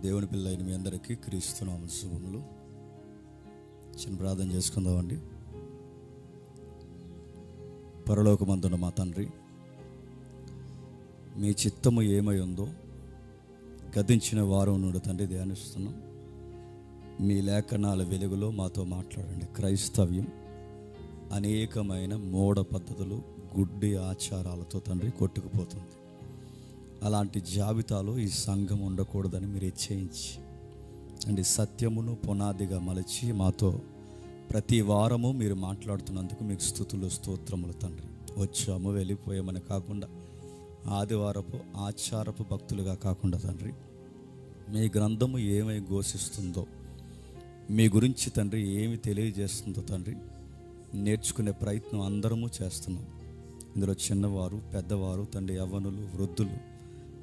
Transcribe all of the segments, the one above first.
దేవుని పిల్లైన మీ అందరికీ క్రీస్తు నామమున శుభములు. చిన్న ప్రార్థన చేసుకుందామండి. పరలోకమందున్న మా తండ్రి, మీ చిత్తము ఏమై ఉందో గతించిన వారం నుండి తండ్రి ధ్యానిస్తున్నాం. మీ లేఖనాల వెలుగులో మాతో మాట్లాడండి. క్రైస్తవ్యం అనేకమైన మూఢ పద్ధతులు, గుడ్డి ఆచారాలతో తండ్రి కొట్టుకుపోతుంది. అలాంటి జాబితాలో ఈ సంఘం ఉండకూడదని మీరు ఇచ్చేయించి అండి సత్యమును పునాదిగా మలచి మాతో ప్రతి వారము మీరు మాట్లాడుతున్నందుకు మీకు స్తుతులు స్తోత్రములు తండ్రి. వచ్చాము వెళ్ళిపోయామని కాకుండా ఆదివారపు ఆచారపు భక్తులుగా కాకుండా తండ్రి, మీ గ్రంథము ఏమై ఘోషిస్తుందో, మీ గురించి తండ్రి ఏమి తెలియజేస్తుందో తండ్రి నేర్చుకునే ప్రయత్నం అందరము చేస్తున్నాం. ఇందులో చిన్నవారు, పెద్దవారు తండ్రి, యవ్వనులు, వృద్ధులు,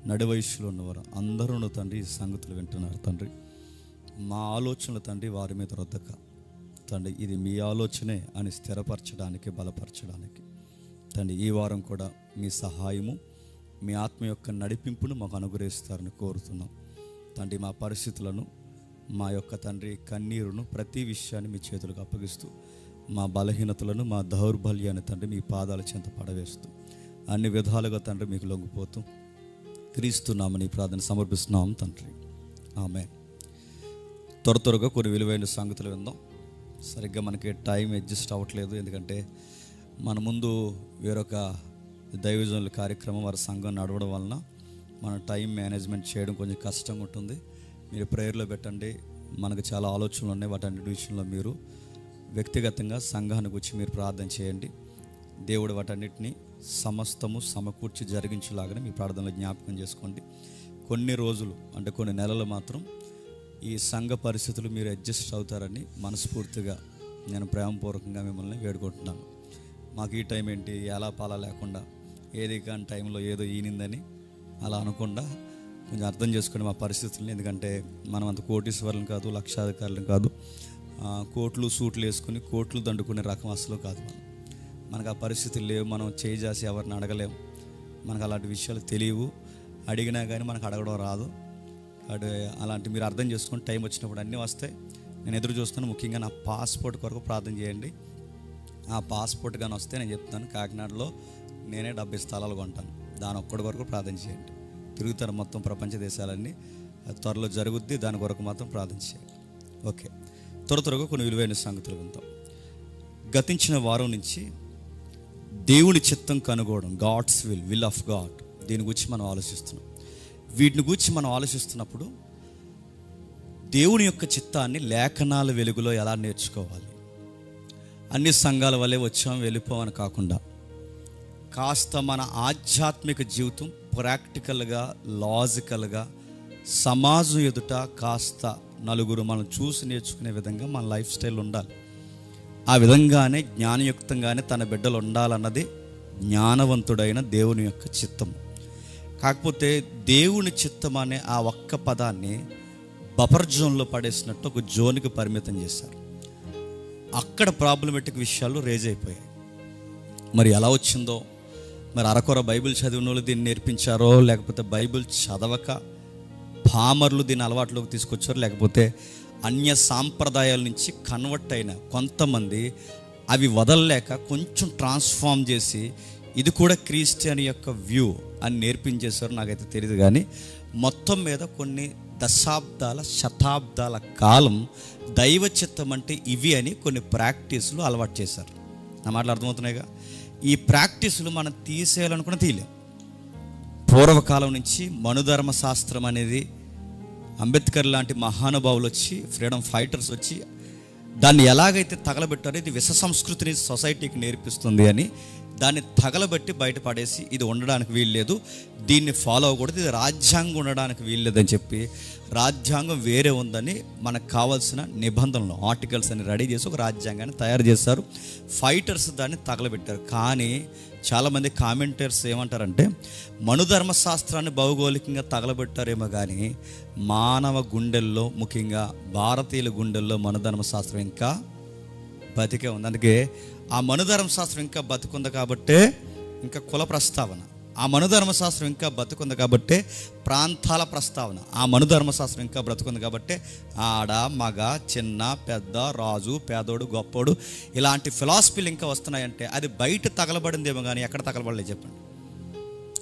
నడి వయస్సులో ఉన్నవారు అందరూ తండ్రి ఈ సంగతులు వింటున్నారు తండ్రి. మా ఆలోచనలు తండ్రి వారి మీద రుద్దక తండ్రి, ఇది మీ ఆలోచనే అని స్థిరపరచడానికి, బలపరచడానికి తండ్రి ఈ వారం కూడా మీ సహాయము, మీ ఆత్మ యొక్క నడిపింపును మాకు అనుగ్రహిస్తారని కోరుతున్నాం తండ్రి. మా పరిస్థితులను, మా యొక్క తండ్రి కన్నీరును, ప్రతి విషయాన్ని మీ చేతులకు అప్పగిస్తూ, మా బలహీనతలను, మా దౌర్బల్యాన్ని తండ్రి మీ పాదాల చెంత పడవేస్తూ, అన్ని విధాలుగా తండ్రి మీకు లొంగిపోతూ క్రీస్తున్నామని ప్రార్థన సమర్పిస్తున్నాం తండ్రి. ఆమేన్. త్వరగా కొన్ని విలువైన సంగతులు విందాం. సరిగ్గా మనకి టైం అడ్జస్ట్ అవ్వట్లేదు, ఎందుకంటే మన ముందు వేరొక దైవజనుల కార్యక్రమం, వారి సంఘం నడవడం వలన మన టైం మేనేజ్మెంట్ చేయడం కొంచెం కష్టంగా ఉంటుంది. మీరు ప్రేయర్లో పెట్టండి. మనకు చాలా ఆలోచనలు ఉన్నాయి, వాటన్నిటి విషయంలో మీరు వ్యక్తిగతంగా సంఘానికి వచ్చి మీరు ప్రార్థన చేయండి. దేవుడు వాటన్నిటిని సమస్తము సమకూర్చి జరిగించేలాగానే మీ ప్రార్థనలో జ్ఞాపకం చేసుకోండి. కొన్ని రోజులు అంటే కొన్ని నెలలు మాత్రం ఈ సంఘ పరిస్థితులు మీరు అడ్జస్ట్ అవుతారని మనస్ఫూర్తిగా నేను ప్రేమపూర్వకంగా మిమ్మల్ని వేడుకుంటున్నాను. మాకు ఈ టైం ఏంటి, ఎలా పాలా లేకుండా ఏది కాని టైంలో ఏదో ఈనిందని అలా అనకుండా కొంచెం అర్థం చేసుకుని మా పరిస్థితులని. ఎందుకంటే మనం అంత కోటీశ్వరులను కాదు, లక్షాధికారులను కాదు, కోట్లు సూట్లు వేసుకుని కోట్లు దండుకునే రకం అసలు కాదు. మనకు ఆ పరిస్థితులు లేవు. మనం చేసి ఎవరిని అడగలేము. మనకు అలాంటి విషయాలు తెలియవు. అడిగినా కానీ మనకు అడగడం రాదు. అలాంటి మీరు అర్థం చేసుకొని టైం వచ్చినప్పుడు అన్నీ వస్తాయి. నేను ఎదురు చూస్తాను. ముఖ్యంగా నా పాస్పోర్ట్ కొరకు ప్రార్థన చేయండి. ఆ పాస్పోర్ట్ కానీ వస్తే నేను చెప్తాను, కాకినాడలో నేనే 70 స్థలాలు కొంటాను. దాని ఒక్కడి కొరకు ప్రార్థన చేయండి. తిరుగుతారు మొత్తం ప్రపంచ దేశాలన్నీ. త్వరలో జరుగుద్ది. దాని కొరకు మాత్రం ప్రార్థన చేయండి. ఓకే, త్వరగా కొన్ని విలువైన సంగతులు వింటాం. గతించిన వారం నుంచి దేవుని చిత్తం కనుగోవడం, గాడ్స్ విల్ ఆఫ్ గాడ్, దీని గురించి మనం ఆలోచిస్తున్నాం. వీటిని గురించి మనం ఆలోచిస్తున్నప్పుడు దేవుని యొక్క చిత్తాన్ని లేఖనాల వెలుగులో ఎలా నేర్చుకోవాలి, అన్ని సంఘాల వల్లే వచ్చాం వెళ్ళిపోవని కాకుండా కాస్త మన ఆధ్యాత్మిక జీవితం ప్రాక్టికల్గా, లాజికల్గా సమాజం ఎదుట కాస్త నలుగురు మనం చూసి నేర్చుకునే విధంగా మన లైఫ్ స్టైల్ ఉండాలి. ఆ విధంగానే జ్ఞానయుక్తంగానే తన బిడ్డలు ఉండాలన్నది జ్ఞానవంతుడైన దేవుని యొక్క చిత్తం. కాకపోతే దేవుని చిత్తం అనే ఆ ఒక్క పదాన్ని బఫర్ జోన్లో పడేసినట్టు ఒక జోన్కి పరిమితం చేశారు. అక్కడ ప్రాబ్లమేటిక్ విషయాలు రేజ్ అయిపోయాయి. మరి ఎలా వచ్చిందో, మరి అరకొర బైబిల్ చదివిన వాళ్ళు దీన్ని నేర్పించారో, లేకపోతే బైబిల్ చదవక పామర్లు దీన్ని అలవాట్లోకి తీసుకొచ్చారో, లేకపోతే అన్య సాంప్రదాయాల నుంచి కన్వర్ట్ అయిన కొంతమంది అవి వదలలేక కొంచెం ట్రాన్స్ఫార్మ్ చేసి ఇది కూడా క్రిస్టియన్ యొక్క వ్యూ అని నేర్పించేశారు. నాకైతే తెలియదు. కానీ మొత్తం మీద కొన్ని దశాబ్దాల, శతాబ్దాల కాలం దైవ చిత్తం అంటే ఇవి అని కొన్ని ప్రాక్టీసులు అలవాటు చేశారు. నా మాటలు అర్థమవుతున్నాయిగా. ఈ ప్రాక్టీసులు మనం తీసేయాలనుకున్న తీయలేం. పూర్వకాలం నుంచి మనుధర్మ శాస్త్రం అనేది అంబేద్కర్ లాంటి మహానుభావులు వచ్చి, ఫ్రీడమ్ ఫైటర్స్ వచ్చి దాన్ని ఎలాగైతే తగలబెట్టారో, ఇది విష సంస్కృతిని సొసైటీకి నేర్పిస్తుంది అని దాన్ని తగలబెట్టి బయటపడేసి ఇది ఉండడానికి వీల్లేదు, దీన్ని ఫాలో అవ్వకూడదు, ఇది రాజ్యాంగం ఉండడానికి వీల్లేదని చెప్పి రాజ్యాంగం వేరే ఉందని మనకు కావాల్సిన నిబంధనలు, ఆర్టికల్స్ అని రెడీ చేసి ఒక రాజ్యాంగాన్ని తయారు చేశారు. ఫైటర్స్ దాన్ని తగలబెట్టారు. కానీ చాలామంది కామెంటర్స్ ఏమంటారంటే మనుధర్మ శాస్త్రాన్ని భౌగోళికంగా తగలబెట్టారేమో కానీ మానవ గుండెల్లో, ముఖ్యంగా భారతీయుల గుండెల్లో మనుధర్మ శాస్త్రం ఇంకా బతికే ఉంది. అందుకే ఆ మనుధర్మ శాస్త్రం ఇంకా బతికుంది కాబట్టే ఇంకా కుల ప్రస్తావన, ఆ మనుధర్మశాస్త్రం ఇంకా బతుకుంది కాబట్టే ప్రాంతాల ప్రస్తావన, ఆ మనుధర్మశాస్త్రం ఇంకా బ్రతుకుంది కాబట్టే ఆడ మగ చిన్న పెద్ద రాజు పేదోడు గొప్పోడు ఇలాంటి ఫిలాసఫీలు ఇంకా వస్తున్నాయంటే అది బయట తగలబడిందేమో కానీ ఎక్కడ తగలబడలేదు చెప్పండి.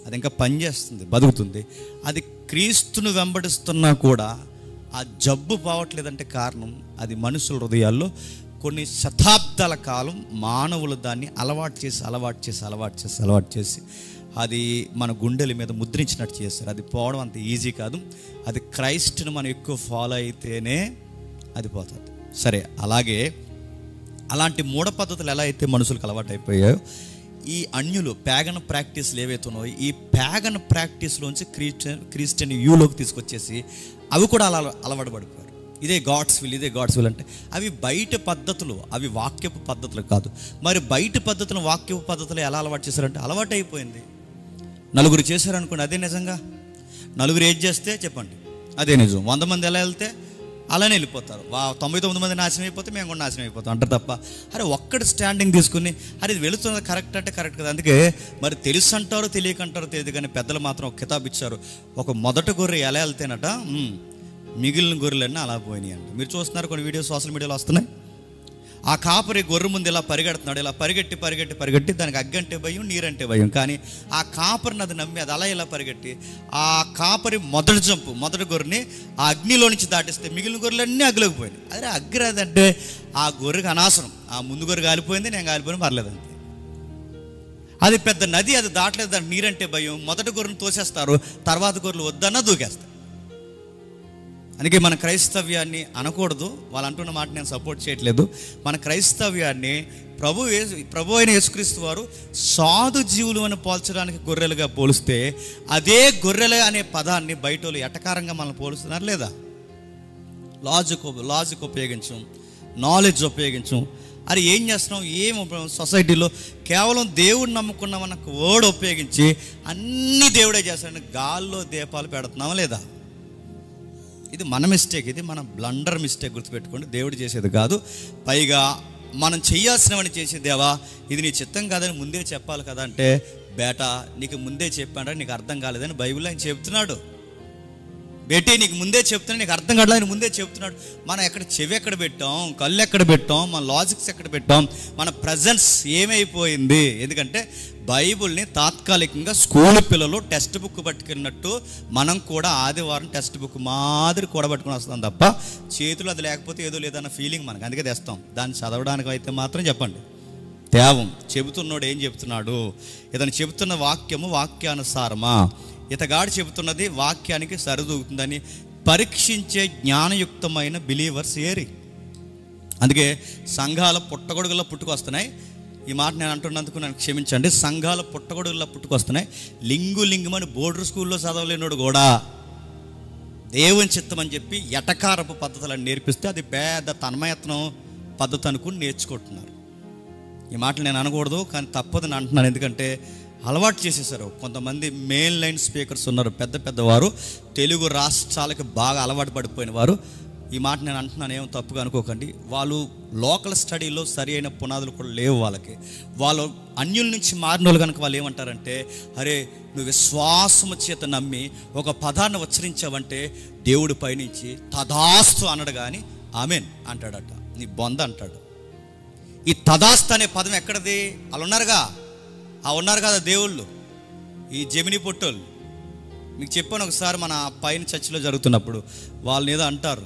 అది ఇంకా పనిచేస్తుంది, బతుకుతుంది. అది క్రీస్తును వెంబడిస్తున్నా కూడా ఆ జబ్బు పోవట్లేదంటే కారణం అది మనుషుల హృదయాల్లో కొన్ని శతాబ్దాల కాలం మానవులు దాన్ని అలవాటు చేసి అది మన గుండెల మీద ముద్రించినట్టు చేస్తారు. అది పోవడం అంత ఈజీ కాదు. అది క్రైస్ట్ను మనం ఎక్కువ ఫాలో అయితేనే అది పోతుంది. సరే, అలాగే అలాంటి మూఢ పద్ధతులు ఎలా అయితే మనుషులకు అలవాటు అయిపోయాయో ఈ అన్యులు ప్యాగన్ ప్రాక్టీస్లు ఏవైతే ఉన్నాయో ఈ ప్యాగన్ ప్రాక్టీస్లోంచి క్రిస్టియన్ యూలోకి తీసుకొచ్చేసి అవి కూడా అలవాటు పడిపోయారు. ఇదే గాడ్స్ విల్ అంటే అవి బయట పద్ధతులు, అవి వాక్యపు పద్ధతులు కాదు. మరి బయట పద్ధతులు వాక్యపు పద్ధతులు ఎలా అలవాటు చేశారంటే అలవాటు అయిపోయింది. నలుగురు చేశారనుకోండి, అదే నిజంగా. నలుగురు ఏది చేస్తే చెప్పండి అదే నిజం. 100 మంది ఎలా వెళ్తే అలానే వెళ్ళిపోతారు. 99 మంది నాశనం అయిపోతే మేము కూడా నాశనం అయిపోతాం అంటారు తప్ప అరే ఒక్కటి స్టాండింగ్ తీసుకుని అరే ఇది వెళుతున్నది కరెక్ట్ అంటే కరెక్ట్ కదా. అందుకే మరి తెలుసు అంటారో తెలియకంటారో తెలియదు కానీ పెద్దలు మాత్రం ఒక కితాబు ఇచ్చారు. ఒక మొదటి గొర్రె ఎలా వెళ్తేనట మిగిలిన గొర్రెలన్నీ అలా పోయినాయి అంట. మీరు చూస్తున్నారు, కొన్ని వీడియోస్ సోషల్ మీడియాలో వస్తున్నాయి. ఆ కాపరి గొర్రె ముందు ఇలా పరిగెడుతున్నాడు, ఇలా పరిగెట్టి దానికి అగ్గంటే భయం, నీరంటే భయం. కానీ ఆ కాపరిని అది నమ్మి అది అలా ఇలా పరిగెట్టి ఆ కాపరి మొదటి గొర్రెని ఆ అగ్నిలో నుంచి దాటిస్తే మిగిలిన గొర్రెలన్నీ అగ్గిలోకి పోయినాయి. అదే అగ్గి అంటే ఆ గొర్రెకి అనవసరం. ఆ ముందు గొర్రె కాలిపోయింది, నేను కాలిపోయిన పర్లేదంతే. అది పెద్ద నది, అది దాటలేదు, దానికి నీరంటే భయం. మొదటి గొర్రెను తోసేస్తారు, తర్వాత గొర్రెలు వద్దన్నా దూకేస్తారు. అందుకే మన క్రైస్తవ్యాన్ని అనకూడదు. వాళ్ళు అంటున్న మాట నేను సపోర్ట్ చేయట్లేదు. మన క్రైస్తవ్యాన్ని ప్రభు అయిన యేసుక్రీస్తు వారు సాధు జీవులు అని పోల్చడానికి గొర్రెలుగా పోలిస్తే అదే గొర్రెలే అనే పదాన్ని బయట వాళ్ళు ఎటకారంగా మనల్ని పోలుస్తున్నారు లేదా? లాజిక్ ఉపయోగించం, నాలెడ్జ్ ఉపయోగించం. అది ఏం చేస్తున్నాం? సొసైటీలో కేవలం దేవుడిని నమ్ముకున్నామన్న వర్డ్ ఉపయోగించి అన్ని దేవుడే చేస్తాడని గాల్లో దీపాలు పెడుతున్నామా లేదా? ఇది మన మిస్టేక్, ఇది మన బ్లండర్ మిస్టేక్. గుర్తుపెట్టుకోండి, దేవుడు చేసేది కాదు. పైగా మనం చేయాల్సినవని చేసే దేవా ఇది నీ చిత్తం కాదని ముందే చెప్పాలి కదా అంటే బేటా నీకు ముందే చెప్పాడని నీకు అర్థం కాలేదని బైబిల్లో ఆయన చెప్తున్నాడు. బేటీ నీకు ముందే చెప్తున్నాడు, నీకు అర్థం కాదు ఆయన ముందే చెప్తున్నాడు. మనం చెవి ఎక్కడ పెట్టాం, కళ్ళు ఎక్కడ పెట్టాం, మన లాజిక్స్ ఎక్కడ పెట్టాం, మన ప్రజెన్స్ ఏమైపోయింది? ఎందుకంటే బైబిల్ని తాత్కాలికంగా స్కూల్ పిల్లలు టెక్స్ట్ బుక్ పట్టుకున్నట్టు మనం కూడా ఆదివారం టెక్స్ట్ బుక్ మాదిరి కూడా పట్టుకుని వస్తాం తప్ప చేతులు అది లేకపోతే ఏదో లేదన్న ఫీలింగ్ మనకు. అందుకే తెస్తాం. దాన్ని చదవడానికి అయితే మాత్రం చెప్పండి తేవం. చెబుతున్నాడు ఏం చెబుతున్నాడు, ఇతను చెబుతున్న వాక్యము వాక్యానుసారమా, ఇతగాడు చెబుతున్నది వాక్యానికి సరిదూగుతుందని పరీక్షించే జ్ఞానయుక్తమైన బిలీవర్స్ ఏరి. అందుకే సంఘాల పుట్టగొడుగుల్లో పుట్టుకొస్తున్నాయి. ఈ మాట నేను అంటున్నందుకు నన్ను క్షమించండి. సంఘాల పుట్టగొడుగుల్లో పుట్టుకొస్తున్నాయి. లింగుమని బోర్డర్ స్కూల్లో చదవలేనోడు కూడా దేవుని చిత్తం అని చెప్పి ఎటకారపు పద్ధతులను నేర్పిస్తే అది పెద్ద తన్మయత్నం పద్ధతి అనుకుని నేర్చుకుంటున్నారు. ఈ మాటలు నేను అనకూడదు కానీ తప్పదు నేను అంటున్నాను. ఎందుకంటే అలవాటు చేసేసారు. కొంతమంది మెయిన్ లైన్ స్పీకర్స్ ఉన్నారు, పెద్దవారు, తెలుగు రాష్ట్రాలకు బాగా అలవాటు పడిపోయిన వారు. ఈ మాట నేను అంటున్నాను, ఏమో తప్పుగా అనుకోకండి. వాళ్ళు లోకల్ స్టడీలో సరి అయిన పునాదులు కూడా లేవు వాళ్ళకి. వాళ్ళు అన్యుల నుంచి మారిన వాళ్ళు కనుక వాళ్ళు ఏమంటారంటే అరే నువ్వు విశ్వాసము చేత నమ్మి ఒక పదాన్ని ఉచ్చరించావంటే దేవుడి పైనుంచి తదాస్తు అనడు కానీ ఆమెన్ అంటాడట, నీ బొంద అంటాడు. ఈ తదాస్తు అనే పదం ఎక్కడది? వాళ్ళు ఉన్నారు కదా దేవుళ్ళు, ఈ జమిని పొట్టోళ్ళు. మీకు చెప్పాను ఒకసారి మన పైన చర్చిలో జరుగుతున్నప్పుడు వాళ్ళని ఏదో అంటారు,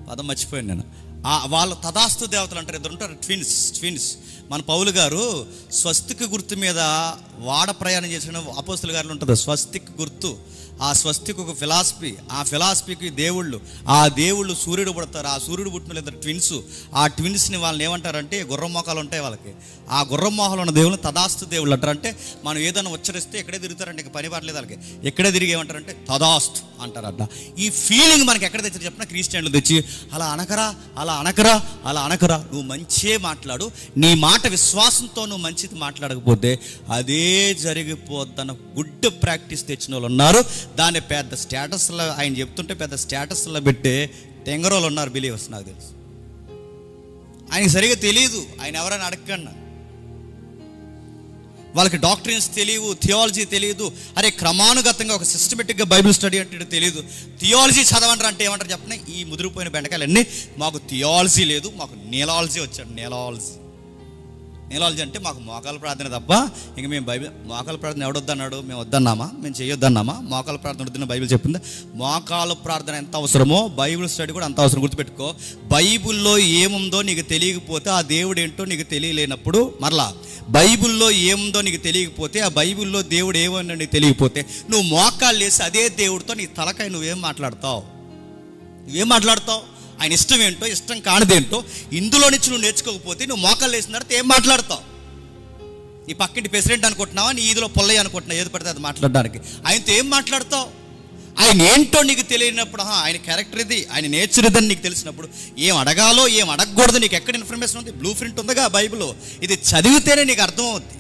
పదం మర్చిపోయాను నేను. వాళ్ళు తదాస్తు దేవతలు అంటారు. ఇద్దరు ఉంటారు, ట్విన్స్. మన పౌలు గారు స్వస్తిక్ గుర్తు మీద వాడ ప్రయాణం చేసిన అపోస్తుల గారిలో ఉంటుంది స్వస్తిక్ గుర్తు. ఆ స్వస్తిక్ ఒక ఫిలాసఫీ, ఆ ఫిలాసఫీకి దేవుళ్ళు సూర్యుడు పుడతారు. ఆ సూర్యుడు పుట్టిన ఇద్దరు ట్విన్స్. ఆ ట్విన్స్ని వాళ్ళని ఏమంటారంటే గుర్రం మోకాలు ఉంటాయి వాళ్ళకి. ఆ గుర్రం మోహాలు ఉన్న దేవుళ్ళు తదాస్తు దేవుళ్ళు అంటారు. అంటే మనం ఏదైనా ఉచ్చరిస్తే ఎక్కడే తిరుగుతారంటే ఇక పని పడలేదు వాళ్ళకి, ఎక్కడే తిరిగి ఏమంటారంటే తదాస్తు అంటారట. ఈ ఫీలింగ్ మనకి ఎక్కడ తెచ్చి చెప్పిన క్రిస్టియన్లు తెచ్చి అలా అనకరా, నువ్వు మంచే మాట్లాడు, నీ మాట విశ్వాసంతో నువ్వు మంచిది మాట్లాడకపోతే అదే జరిగిపోద్దన్న గుడ్ ప్రాక్టీస్ తెచ్చిన వాళ్ళు ఉన్నారు. దాన్ని పెద్ద స్టేటస్లో ఆయన చెప్తుంటే పెద్ద స్టేటస్లో పెట్టే తెంగరోళ్ళు ఉన్నారు బిలీవర్స్. నాకు తెలుసు ఆయనకి సరిగా తెలియదు, ఆయన ఎవరైనా అడగండి. వాళ్ళకి డాక్టరీన్స్ తెలియవు, థియాలజీ తెలియదు. అరే క్రమానుగతంగా ఒక సిస్టమేటిక్గా బైబిల్ స్టడీ అంటే తెలియదు. థియాలజీ చదవంటారు అంటే ఏమంటారు చెప్పండి, ఈ ముదిరిపోయిన బెండకాయలన్నీ మాకు థియాలజీ లేదు, మాకు నీలాలజీ వచ్చాడు. నీలాలజీ అంటే మాకు మోకాల ప్రార్థన తప్ప ఇంక మేము బైబిల్ మోకాల ప్రార్థన ఎవడొద్దన్నాడు, మేము వద్దన్నామా, మేము చేయొద్దన్నామా? మోకాల ప్రార్థన వద్దని బైబిల్ చెప్పింది. మోకాల ప్రార్థన ఎంత అవసరమో బైబిల్ స్టడీ కూడా అంత అవసరం. గుర్తుపెట్టుకో, బైబిల్లో ఏముందో నీకు తెలియకపోతే, ఆ దేవుడు ఏంటో నీకు తెలియలేనప్పుడు, మరలా బైబిల్లో ఏముందో నీకు తెలియకపోతే, ఆ బైబిల్లో దేవుడు ఏమన్నా నీకు తెలియకపోతే, నువ్వు మోకాళ్ళు వేసి అదే దేవుడితో నీ తలకాయ నువ్వేం మాట్లాడతావు? ఆయన ఇష్టం ఏంటో, ఇష్టం కానిదేంటో ఇందులో నుంచి నువ్వు నేర్చుకోకపోతే, నువ్వు మోకాళ్ళు వేసిన తర్వాత ఏం మాట్లాడతావు? నీ పక్కింటి ప్రెసిడెంట్ అనుకుంటున్నావా, నీ ఈదులో పొల్లయ్య అనుకుంటున్నావు, ఏది పడితే అది మాట్లాడడానికి. ఆయనతో ఏం మాట్లాడతావు? ఆయన ఏంటో నీకు తెలియనప్పుడు, ఆయన క్యారెక్టర్ ఇది, ఆయన నేచర్ ఇదని నీకు తెలిసినప్పుడు, ఏం అడగాలో ఏం అడగకూడదు నీకు ఎక్కడ ఇన్ఫర్మేషన్ ఉంది? బ్లూ ప్రింట్ ఉందిగా బైబిల్. ఇది చదివితేనే నీకు అర్థమవుద్ది.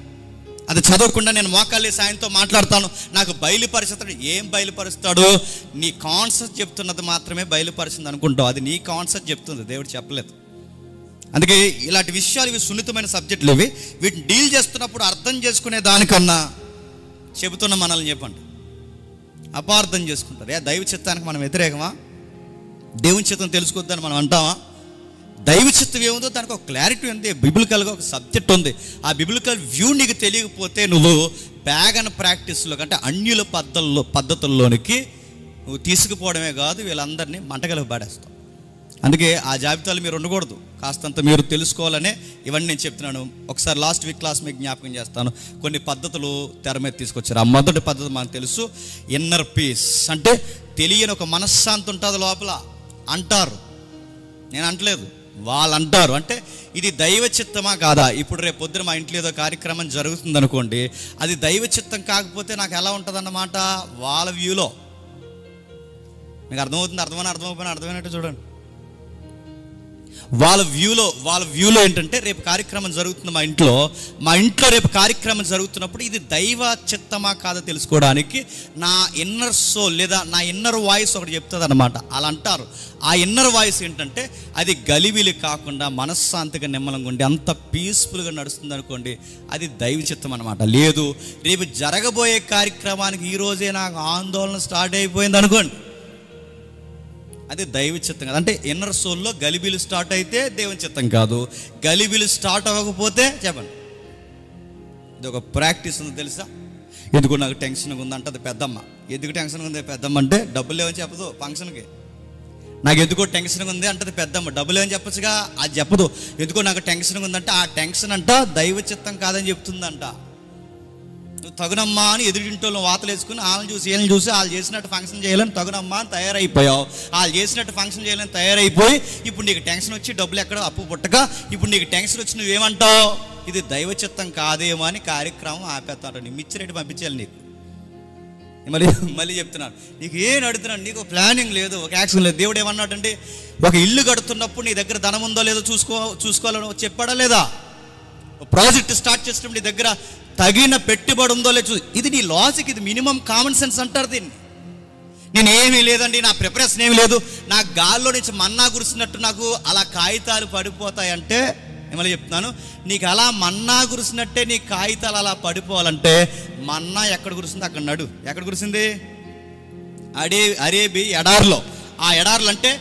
అది చదవకుండా నేను మోకాళ్ళు వేసి ఆయనతో మాట్లాడతాను, నాకు బయలుపరుస్తాడు. ఏం బయలుపరుస్తాడు? నీ కాన్సెప్ట్ చెప్తున్నది మాత్రమే బయలుపరిచింది అనుకుంటావు. అది నీ కాన్సెప్ట్ చెప్తుంది, దేవుడు చెప్పలేదు. అందుకే ఇలాంటి విషయాలు, ఇవి సున్నితమైన సబ్జెక్టులు. ఇవి వీటిని డీల్ చేస్తున్నప్పుడు అర్థం చేసుకునే దానికన్నా చెబుతున్న మనల్ని చెప్పండి అపార్థం చేసుకుంటారు. దైవ చిత్తానికి మనం వ్యతిరేకమా? దేవుని చిత్తం తెలుసుకోవద్దని మనం అంటామా? దైవ చిత్తం ఏముందో దానికి ఒక క్లారిటీ ఉంది, బిబిలికల్గా ఒక సబ్జెక్ట్ ఉంది. ఆ బిబిలికల్ వ్యూ నీకు తెలియకపోతే నువ్వు ప్యాగన్ ప్రాక్టీస్లో అంటే అన్యుల పద్ధతుల్లోనికి నువ్వు తీసుకుపోవడమే కాదు, వీళ్ళందరినీ మంటగలిపి పాడేస్తావు. అందుకే ఆ జాబితాలు మీరు ఉండకూడదు. కాస్తంత మీరు తెలుసుకోవాలనే ఇవన్నీ నేను చెప్తున్నాను. ఒకసారి లాస్ట్ వీక్ క్లాస్ మీకు జ్ఞాపకం చేస్తాను. కొన్ని పద్ధతులు తెర మీద తీసుకొచ్చారు. ఆ మొదటి పద్ధతి మనకు తెలుసు, ఇన్నర్ పీస్. అంటే తెలియని ఒక మనశ్శాంతి ఉంటుంది లోపల అంటారు. నేను అంటలేదు, వాళ్ళు అంటారు. అంటే ఇది దైవ చిత్తమా కాదా? ఇప్పుడు రేపు పొద్దున మా ఇంట్లో ఏదో కార్యక్రమం జరుగుతుంది అనుకోండి, అది దైవ చిత్తం కాకపోతే నాకు ఎలా ఉంటుంది అన్నమాట వాళ్ళ వ్యూలో. మీకు అర్థమవుతుంది? అర్థమైనట్టు చూడండి. వాళ్ళ వ్యూలో ఏంటంటే, రేపు కార్యక్రమం జరుగుతుంది మా ఇంట్లో రేపు కార్యక్రమం జరుగుతున్నప్పుడు ఇది దైవ చిత్తమా కాదా తెలుసుకోవడానికి నా ఇన్నర్ సోల్ లేదా నా ఇన్నర్ వాయిస్ ఒకటి చెప్తుంది అన్నమాట. అలా అంటారు. ఆ ఇన్నర్ వాయిస్ ఏంటంటే, అది గలిబిలి కాకుండా మనశ్శాంతిగా నిమ్మలంగా ఉండి అంత పీస్ఫుల్గా నడుస్తుంది అనుకోండి, అది దైవ చిత్తం అనమాట. లేదు, రేపు జరగబోయే కార్యక్రమానికి ఈరోజే నాకు ఆందోళన స్టార్ట్ అయిపోయింది అనుకోండి, అది దైవ చిత్తం కాదు. అంటే ఇన్నర్ సోల్లో గలిబిలు స్టార్ట్ అయితే దేవుని చిత్తం కాదు. గలిబిలు స్టార్ట్ అవ్వకపోతే చెప్పండి. ఇది ఒక ప్రాక్టీస్ ఉంది తెలుసా? ఎందుకు నాకు టెన్షన్గా ఉందంటే పెద్దమ్మ. ఎందుకు టెన్షన్గా ఉంది పెద్దమ్మ అంటే, డబ్బులు లేవని చెప్పదు ఫంక్షన్కి. నాకు ఎందుకో టెన్షన్గా ఉంది అంటే పెద్దమ్మ. డబ్బులు లేవని చెప్పచ్చుగా, అది చెప్పదు. ఎందుకో నాకు టెన్షన్గా ఉందంటే ఆ టెన్షన్ అంట దైవ చిత్తం కాదని చెప్తుందంట. నువ్వు తగునమ్మా అని ఎదురింటోళ్ళని వాతలు వేసుకుని వాళ్ళని చూసి వీళ్ళని చూసి వాళ్ళు చేసినట్టు ఫంక్షన్ చేయాలని తగునమ్మా అని తయారైపోయావు. వాళ్ళు చేసినట్టు ఫంక్షన్ చేయాలని తయారైపోయి ఇప్పుడు నీకు టెన్షన్ వచ్చి డబ్బులు ఎక్కడో అప్పు పుట్టక ఇప్పుడు నీకు టెన్షన్ వచ్చి నువ్వేమంటావు? ఇది దైవ చిత్తం కాదేమో అని కార్యక్రమం ఆపేస్తాడు. నీ మిచ్చినట్టు పంపించాలి నీకు. మళ్ళీ చెప్తున్నాను, నీకు ఏం అడుగుతున్నాను, నీకు ప్లానింగ్ లేదు, ఒక యాక్షన్ లేదు. దేవుడు ఏమన్నాడంటే, ఒక ఇల్లు కడుతున్నప్పుడు నీ దగ్గర ధనం ఉందో లేదో చూసుకోవాలని చెప్పాడా లేదా? ప్రాజెక్ట్ స్టార్ట్ చేసినప్పుడు నీ దగ్గర తగిన పెట్టుబడి ఉందో లేదో. ఇది నీ లాజిక్, ఇది మినిమం కామన్ సెన్స్ అంటారు దీన్ని. నేనేమీ లేదండి, నా ప్రిపరేషన్ ఏమీ లేదు, నాకు గాల్లో నుంచి మన్నా కురిసినట్టు నాకు అలా కాగితాలు పడిపోతాయంటే, ఏమని చెప్తున్నాను, నీకు అలా మన్నా కురిసినట్టే నీ కాగితాలు అలా పడిపోవాలంటే మన్నా ఎక్కడ కురిసింది అక్కడ నడు. ఎక్కడ కురిసింది? అరేబి ఎడారిలో. ఆ ఎడారులు అంటే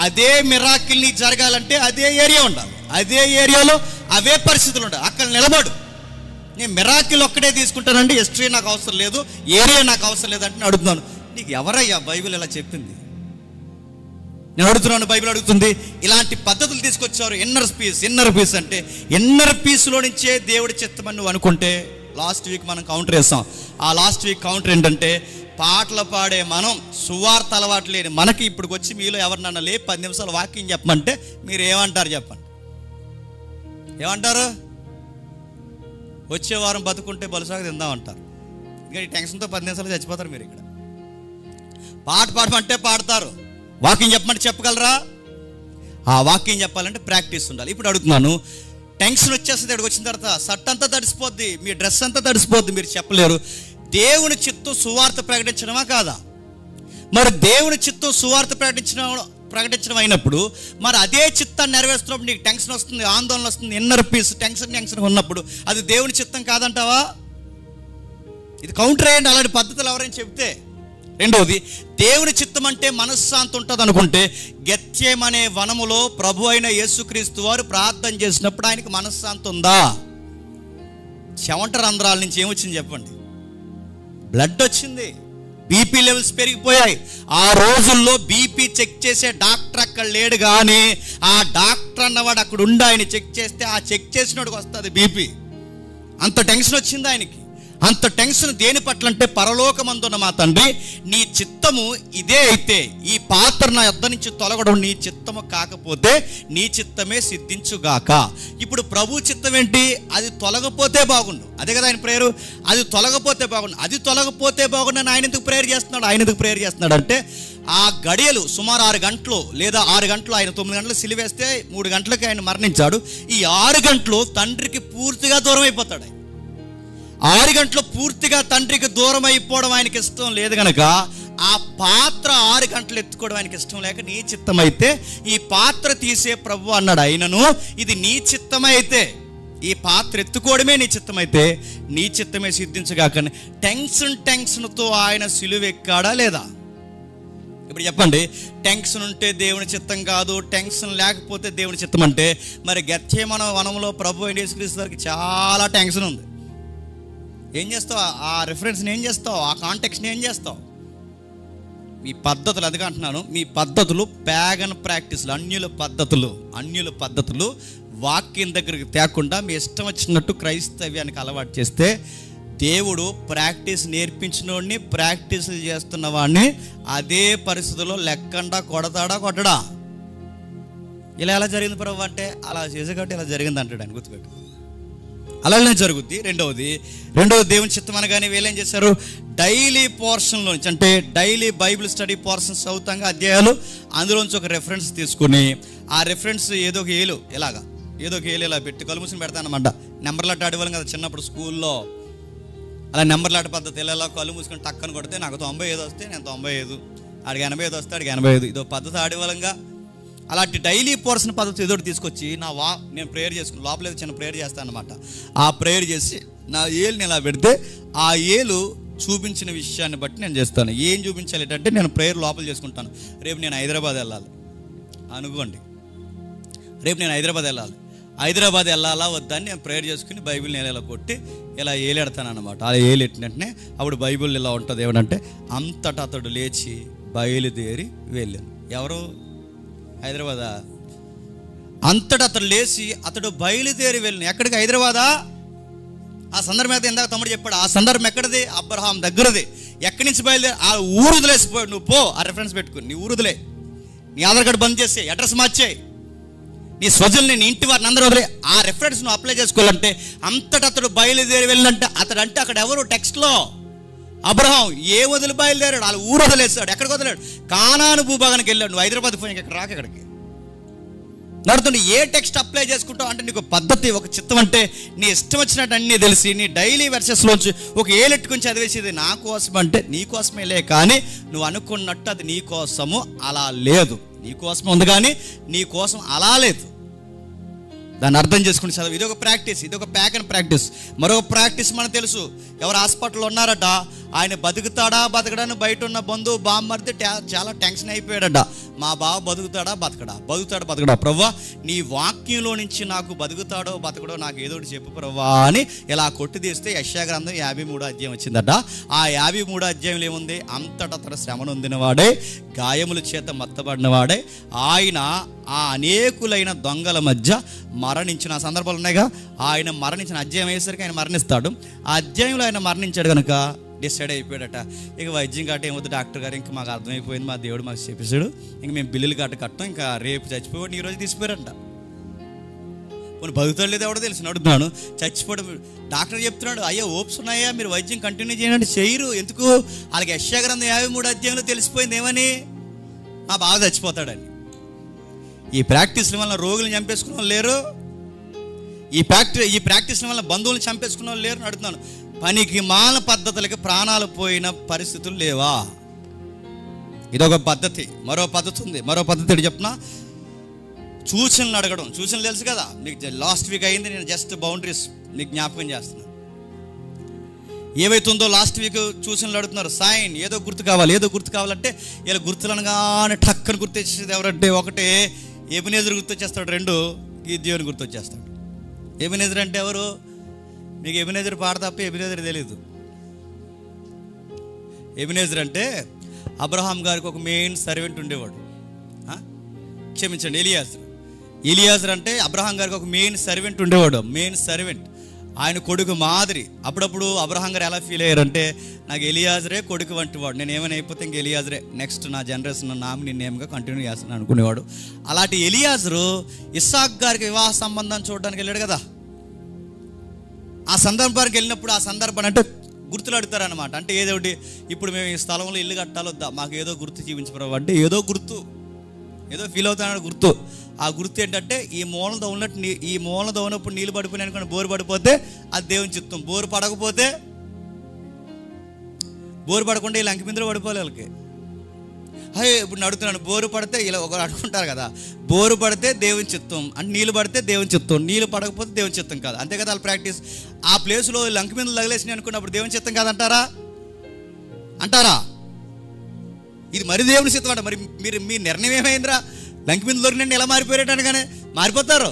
అదే మిరాకిల్ నీకు జరగాలంటే అదే ఏరియా ఉండాలి, అదే ఏరియాలో అవే పరిస్థితులు ఉండాలి. అక్కడ నిలబడు. నేను మిరాకిల్ ఒక్కడే తీసుకుంటానండి, హిస్టరీ నాకు అవసరం లేదు, ఏరియా నాకు అవసరం లేదంటే నేను అడుగుతున్నాను, నీకు ఎవరయ్యా బైబిల్ ఇలా చెప్పింది? నేను అడుగుతున్నాను, బైబిల్ అడుగుతుంది. ఇలాంటి పద్ధతులు తీసుకొచ్చారు. ఇన్నర్ పీస్ అంటే ఇన్నర్ పీస్లో నుంచే దేవుడి చిత్తమని నువ్వు అనుకుంటే, లాస్ట్ వీక్ మనం కౌంటర్ వేస్తాం. ఆ లాస్ట్ వీక్ కౌంటర్ ఏంటంటే, పాటలు పాడే మనం, సువార్త అలవాటు లేని మనకి ఇప్పుడు వచ్చి మీలో ఎవరినన్నా 10 నిమిషాలు వాక్యం చెప్పమంటే మీరు ఏమంటారు చెప్పండి? ఏమంటారు? వచ్చే వారం బతుకుంటే బలుసాగా తిందామంటారు. ఇంకా ఈ టెన్షన్తో 10 నిమిషాలు చచ్చిపోతారు మీరు. ఇక్కడ పాట పాడమంటే పాడతారు, వాక్యం చెప్పమంటే చెప్పగలరా? ఆ వాక్యం చెప్పాలంటే ప్రాక్టీస్ ఉండాలి. ఇప్పుడు అడుగుతున్నాను, టెన్షన్ వచ్చేస్తుంది, ఇక్కడికి వచ్చిన తర్వాత షర్ట్ అంతా తడిసిపోద్ది, మీ డ్రెస్ అంతా తడిసిపోద్ది, మీరు చెప్పలేరు. దేవుని చిత్తం సువార్త ప్రకటించడమా కాదా? మరి దేవుని చిత్తం సువార్త ప్రకటించడం అయినప్పుడు మరి అదే చిత్తాన్ని నెరవేరుస్తున్నప్పుడు నీకు టెన్షన్ వస్తుంది, ఆందోళన వస్తుంది, ఇన్నర్ పీస్ టెన్షన్ ఉన్నప్పుడు అది దేవుని చిత్తం కాదంటావా? ఇది కౌంటర్ అయ్యండి అలాంటి పద్ధతులు ఎవరైనా చెప్తే. రెండవది, దేవుని చిత్తం అంటే మనశ్శాంతి ఉంటుంది అనుకుంటే, గెత్సేమనే వనములో ప్రభు అయిన యేసుక్రీస్తు వారు ప్రార్థన చేసినప్పుడు ఆయనకి మనశ్శాంతి ఉందా? చెమట రంధ్రాల నుంచి ఏమొచ్చింది చెప్పండి? బ్లడ్ వచ్చింది, బీపీ లెవెల్స్ పెరిగిపోయాయి. ఆ రోజుల్లో బీపీ చెక్ చేసే డాక్టర్ అక్కడ లేడు, కానీ ఆ డాక్టర్ అన్నవాడు అక్కడ ఉండి ఆయన చెక్ చేస్తే ఆ చెక్ చేసినోడికి వస్తుంది బీపీ. అంత టెన్షన్ వచ్చింది ఆయనకి. అంత టెన్షన్ దేని పట్ల అంటే, పరలోకమందున్న మా తండ్రి, నీ చిత్తము ఇదే అయితే ఈ పాత్ర నా యొద్ద నుంచి తొలగడం నీ చిత్తము కాకపోతే నీ చిత్తమే సిద్ధించుగాక. ఇప్పుడు ప్రభు చిత్తం ఏంటి? అది తొలగపోతే బాగుండు. అదే కదా ఆయన ప్రేయరు, అది తొలగపోతే బాగుండు. అది తొలగపోతే బాగుండు అని ఆయన ఎందుకు ప్రేయర్ చేస్తున్నాడు? ఆయన ఎందుకు ప్రేయర్ చేస్తున్నాడు అంటే, ఆ గడియలు సుమారు 6 గంటలు లేదా 6 గంటలు, ఆయన 9 గంటలు సిలివేస్తే 3 గంటలకి ఆయన మరణించాడు. ఈ 6 గంటలు తండ్రికి పూర్తిగా దూరం అయిపోతాడు. 6 గంటలు పూర్తిగా తండ్రికి దూరం అయిపోవడం ఆయనకి ఇష్టం లేదు కనుక, ఆ పాత్ర 6 గంటలు ఎత్తుకోవడం ఆయనకి ఇష్టం లేక, నీ చిత్తం అయితే ఈ పాత్ర తీసే ప్రభు అన్నాడు. అయినను ఇది నీ చిత్తమైతే, ఈ పాత్ర ఎత్తుకోవడమే నీ చిత్తమైతే నీ చిత్తమే సిద్ధించగాకని టెన్షన్తో ఆయన సిలువ ఎక్కాడా లేదా? ఇప్పుడు చెప్పండి, టెన్షన్ ఉంటే దేవుని చిత్తం కాదు, టెన్షన్ లేకపోతే దేవుని చిత్తం అంటే, మరి గెత్సేమనే వనంలో ప్రభు అయిన యేసుక్రీస్తు వారికి చాలా టెన్షన్ ఉంది. ఏం చేస్తావు? ఆ రిఫరెన్స్ని ఏం చేస్తావు? ఆ కాంటెక్స్ని ఏం చేస్తావు? మీ పద్ధతులు, అందుకే అంటున్నాను, మీ పద్ధతులు ప్యాగన్ ప్రాక్టీసులు, అన్యుల పద్ధతులు వాక్యం దగ్గరికి తేకుండా మీ ఇష్టం వచ్చినట్టు క్రైస్తవ్యానికి అలవాటు చేస్తే, దేవుడు ప్రాక్టీస్ నేర్పించినోడిని, ప్రాక్టీసులు చేస్తున్న వాడిని అదే పరిస్థితుల్లో లెక్కండా కొట్టడా? ఇలా ఎలా జరిగింది ప్రభు అంటే, అలా చేసే కాబట్టి ఇలా జరిగింది అంటాడు ఆయన. గుర్తుపెట్టు, అలానే జరుగుద్ది. రెండవది దేవుని చిత్తం అనగానే వీళ్ళేం చేశారు? డైలీ పోర్షన్లో నుంచి, అంటే డైలీ బైబిల్ స్టడీ పోర్షన్స్ చదువుతాంగా అధ్యాయాలు, అందులోంచి ఒక రెఫరెన్స్ తీసుకుని, ఆ రెఫరెన్స్ ఏదో ఒక ఏలు ఇలా పెట్టి కళ్ళు మూసుకుని పెడతానమాట. నెంబర్లాట ఆడేవాళ్ళం కదా చిన్నప్పుడు స్కూల్లో, అలా నెంబర్లాట పద్ధతి ఇలా కళ్ళు మూసుకొని టక్కని కొడితే నాకు 95 వస్తే నేను 95, ఆడికి 85 వస్తే ఆడికి 85, ఇదో పద్ధతి ఆడేవాళ్ళంగా. అలాంటి డైలీ పోర్షన్ పద్ధతి ఏదో తీసుకొచ్చి నేను ప్రేయర్ చేసుకుని లోపల చిన్న ప్రేయర్ చేస్తాను అనమాట. ఆ ప్రేయర్ చేసి నా ఏలుని ఇలా పెడితే ఆ ఏలు చూపించిన విషయాన్ని బట్టి నేను చేస్తాను. ఏం చూపించాలి అంటే, నేను ప్రేయర్ లోపల చేసుకుంటాను. రేపు నేను హైదరాబాద్ వెళ్ళాలి అనుకోండి, హైదరాబాద్ వెళ్ళాలా వద్దని నేను ప్రేయర్ చేసుకుని బైబిల్ని ఇలా కొట్టి ఇలా ఏలెడతాను అనమాట. అలా ఏలెట్టినట్టునే అప్పుడు బైబిల్ ఇలా ఉంటుంది. ఏమంటే, అంతటా అతడు లేచి బయలుదేరి వెళ్ళాను. ఎవరు? హైదరాబాదా? అంతటా అతడు లేచి అతడు బయలుదేరి వెళ్ళిన ఎక్కడికి? హైదరాబాదా? ఆ సందర్భం అయితే ఇందాక తమ్ముడు చెప్పాడు. ఆ సందర్భం ఎక్కడిది? అబ్రహాం దగ్గరది. ఎక్కడి నుంచి బయలుదేరి? ఆ ఊరు వదిలేసిపోయాడు. నువ్వు పో, ఆ రెఫరెన్స్ పెట్టుకుని నీ ఊరు వదిలే, నీ ఆధార్ కార్డు బంద్ చేసే, అడ్రస్ మార్చేయి, నీ స్వజల్ని, నీ ఇంటి వారిని అందరూ వదిలే. ఆ రెఫరెన్స్ నువ్వు అప్లై చేసుకోవాలంటే, అంతటా అతడు బయలుదేరి వెళ్ళినంటే అతడంటే అక్కడ ఎవరు? టెక్స్ట్లో అబ్రహాం. ఏ వదిలి బయలుదేరాడు? వాళ్ళ ఊరు వదిలేస్తాడు. ఎక్కడికి వదిలేడు? కానాను భూభాగానికి వెళ్ళాడు. నువ్వు హైదరాబాద్ పోయి ఇక్కడ రాక ఎక్కడికి నడుతుంది. ఏ టెక్స్ట్ అప్లై చేసుకుంటావు అంటే, నీకు పద్ధతి, ఒక చిత్తం అంటే నీ ఇష్టం వచ్చినట్టు అన్నీ తెలిసి నీ డైలీ వెర్సెస్లోంచి ఒక ఏలెట్టుకుని చదివేసి ఇది నా కోసం అంటే నీ కోసమేలే, కానీ నువ్వు అనుకున్నట్టు అది నీ కోసము అలా లేదు. నీ కోసం ఉంది కానీ నీ కోసం అలా లేదు. దాన్ని అర్థం చేసుకుని చదువు. ఇది ఒక ప్రాక్టీస్, ఇది ఒక ప్యాగన్ ప్రాక్టీస్. మరొక ప్రాక్టీస్ మనకు తెలుసు. ఎవరు హాస్పిటల్లో ఉన్నారట, ఆయన బతుకుతాడా బతకడాని బయట ఉన్న బంధువు బామ్మర్ది చాలా టెన్షన్ అయిపోయాడట. మా బావ బతుకుతాడా బతకడా ప్రవ్వా, నీ వాక్యంలో నుంచి నాకు బతుకుతాడో బతకడో నాకు ఏదో ఒకటి చెప్పు ప్రవ్వా అని ఇలా కొట్టి తీస్తే యెషయా గ్రంథం 53వ అధ్యాయం వచ్చిందట. ఆ 53వ అధ్యాయంలో ఏముంది? అంతటా తన శ్రమ నొందినవాడే, గాయముల చేత మత్తబడినవాడే, ఆయన ఆ అనేకులైన దొంగల మధ్య మరణించిన సందర్భాలు ఉన్నాయిగా. ఆయన మరణించిన అధ్యాయం అయ్యేసరికి ఆయన మరణిస్తాడు. ఆ అధ్యాయంలో ఆయన మరణించాడు కనుక డిసైడ్ అయిపోయాడట, ఇక వైద్యం కట్ట ఏమవుతుంది డాక్టర్ గారు, ఇంకా మాకు అర్థమైపోయింది, మా దేవుడు మాకు చెప్పేశాడు, ఇంక మేము బిల్లులు కట్టం, ఇంకా రేపు చచ్చిపోయి ఈరోజు తీసిపోయారంట. కొన్ని బతుకుతాడు లేదు ఎవడో తెలిసి అడుగుతున్నాను. చచ్చిపోవడం డాక్టర్ చెప్తున్నాడు, అయ్యా ఓప్స్ ఉన్నాయా, మీరు వైద్యం కంటిన్యూ చేయండి. చేయరు. ఎందుకు? వాళ్ళకి యెషయా గ్రంథం 53వ అధ్యాయంలో తెలిసిపోయింది ఏమని? మా బాగా చచ్చిపోతాడని. ఈ ప్రాక్టీస్ల వల్ల రోగులను చంపేసుకున్న వాళ్ళు లేరు, ఈ ప్రాక్టీస్ల వల్ల బంధువులను చంపేసుకున్న వాళ్ళు లేరు అడుగుతున్నాను. పనికి మాల పద్ధతులకి ప్రాణాలు పోయిన పరిస్థితులు లేవా? ఇదొక పద్ధతి. మరో పద్ధతి ఉంది. మరో పద్ధతి చెప్తున్నా, సూచనలు అడగడం. సూచనలు తెలుసు కదా మీకు, లాస్ట్ వీక్ అయింది. నేను జస్ట్ బౌండరీస్ మీకు జ్ఞాపకం చేస్తున్నాను. ఏవైతుందో లాస్ట్ వీక్ చూసిన అడుగుతున్నారు సైన్, ఏదో గుర్తు కావాలంటే ఇలా గుర్తులనగానే టక్కని గుర్తొచ్చేది ఎవరంటే, ఒకటే ఎబెనెజర్ గుర్తొచ్చేస్తాడు, రెండు గిద్యోని గుర్తొచ్చేస్తాడు. ఎబెనెజర్ అంటే ఎవరు? మీకు ఎబెనెజర్ పాట తప్ప ఎబెనెజర్ తెలీదు. ఎబెనెజర్ అంటే అబ్రహాం గారికి ఒక మెయిన్ సర్వెంట్ ఉండేవాడు. క్షమించండి, ఎలియాజర్ అంటే అబ్రహాం గారికి ఒక మెయిన్ సర్వెంట్ ఉండేవాడు. మెయిన్ సర్వెంట్, ఆయన కొడుకు మాదిరి. అప్పుడప్పుడు అబ్రహాం గారు ఎలా ఫీల్ అయ్యారంటే, నాకు ఎలియాజరే కొడుకు వంటి వాడు, నేను ఏమైనా అయిపోతే ఇంక ఎలియాజరే నెక్స్ట్ నా జనరేషన్ నామిని నేమ్గా కంటిన్యూ చేస్తాను అనుకునేవాడు. అలాంటి ఎలియాజరు ఇస్సాక్ గారికి వివాహ సంబంధాన్ని చూడడానికి వెళ్ళాడు కదా. ఆ సందర్భానికి వెళ్ళినప్పుడు, ఆ సందర్భాన్ని అంటే గుర్తులు అడుగుతారనమాట. అంటే ఏదోటి, ఇప్పుడు మేము ఈ స్థలంలో ఇల్లు కట్టాలొద్దా, మాకు ఏదో గుర్తు చూపించబడవు అంటే ఏదో గుర్తు, ఏదో ఫీల్ అవుతానని గుర్తు. ఆ గుర్తు ఏంటంటే, ఈ మూలతో ఉన్నట్టు ఈ మూలతో ఉన్నప్పుడు నీళ్ళు పడిపోయినాయి అనుకోండి, బోరు పడిపోతే అది దేవుని చిత్తం. బోరు పడకపోతే, బోరు పడకుండా ఇలా అంకిమిందులో పడిపోలే వాళ్ళకి. ఇప్పుడు నేను అడుగుతున్నాను, బోరు పడితే ఇలా ఒకరు అడుగుంటారు కదా, బోరు పడితే దేవుని చిత్తం అంటే నీళ్ళు పడితే దేవుని చిత్తం, నీళ్ళు పడకపోతే దేవుని చిత్తం కాదు, అంతే కదా వాళ్ళ ప్రాక్టీస్. ఆ ప్లేస్లో లంకిమిందులు తగిలేసినాయి అనుకున్నప్పుడు దేవుని చిత్తం కాదంటారా? అంటారా? ఇది మరి దేవుని చిత్తం అంట. మరి మీ నిర్ణయం ఏమైందిరా? లంకిమిందులు దొరికినండి ఎలా మారిపోయేటనగానే మారిపోతారు.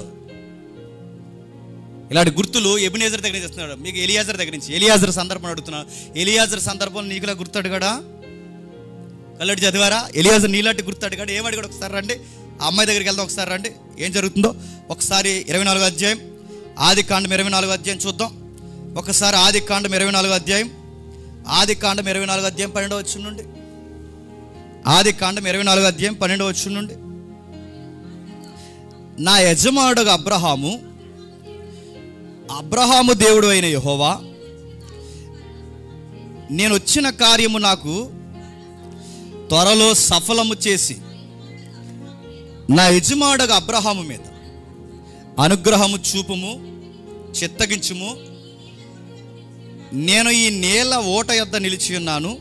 ఇలాంటి గుర్తులు ఎబెనెజర్ దగ్గర నుంచి ఇస్తున్నాడు. మీకు ఎలియాజర్ దగ్గర నుంచి, ఎలియాజర్ సందర్భం అడుగుతున్నాడు. ఎలియాజర్ సందర్భం నీకులా గుర్తు అడిగాడా? కల్లడి చదివారా? ఎలియాజర్ నీలాంటి గుర్తు అడిగాడు. ఏం అడిగాడు? ఒకసారి రండి, ఆ అమ్మాయి దగ్గరికి వెళ్దాం, ఒకసారి రండి, ఏం జరుగుతుందో ఒకసారి. 24వ అధ్యాయం, ఆదికాండం 24వ అధ్యాయం చూద్దాం ఒకసారి. ఆదికాండం 24వ అధ్యాయం, ఆదికాండం 24వ అధ్యాయం 12వ వచనం నుండి. ఆదికాండం 24వ అధ్యాయం 12వ వచనం నుండి. నా యజమానుడు అబ్రహాము దేవుడు అయిన యెహోవా, నేను వచ్చిన కార్యము నాకు త్వరలో సఫలము చేసి నా యజమానుడు అబ్రహాము మీద అనుగ్రహము చూపుము, చిత్తగించుము. నేను ఈ నేల ఓట యొద్ద నిలిచి ఉన్నాను.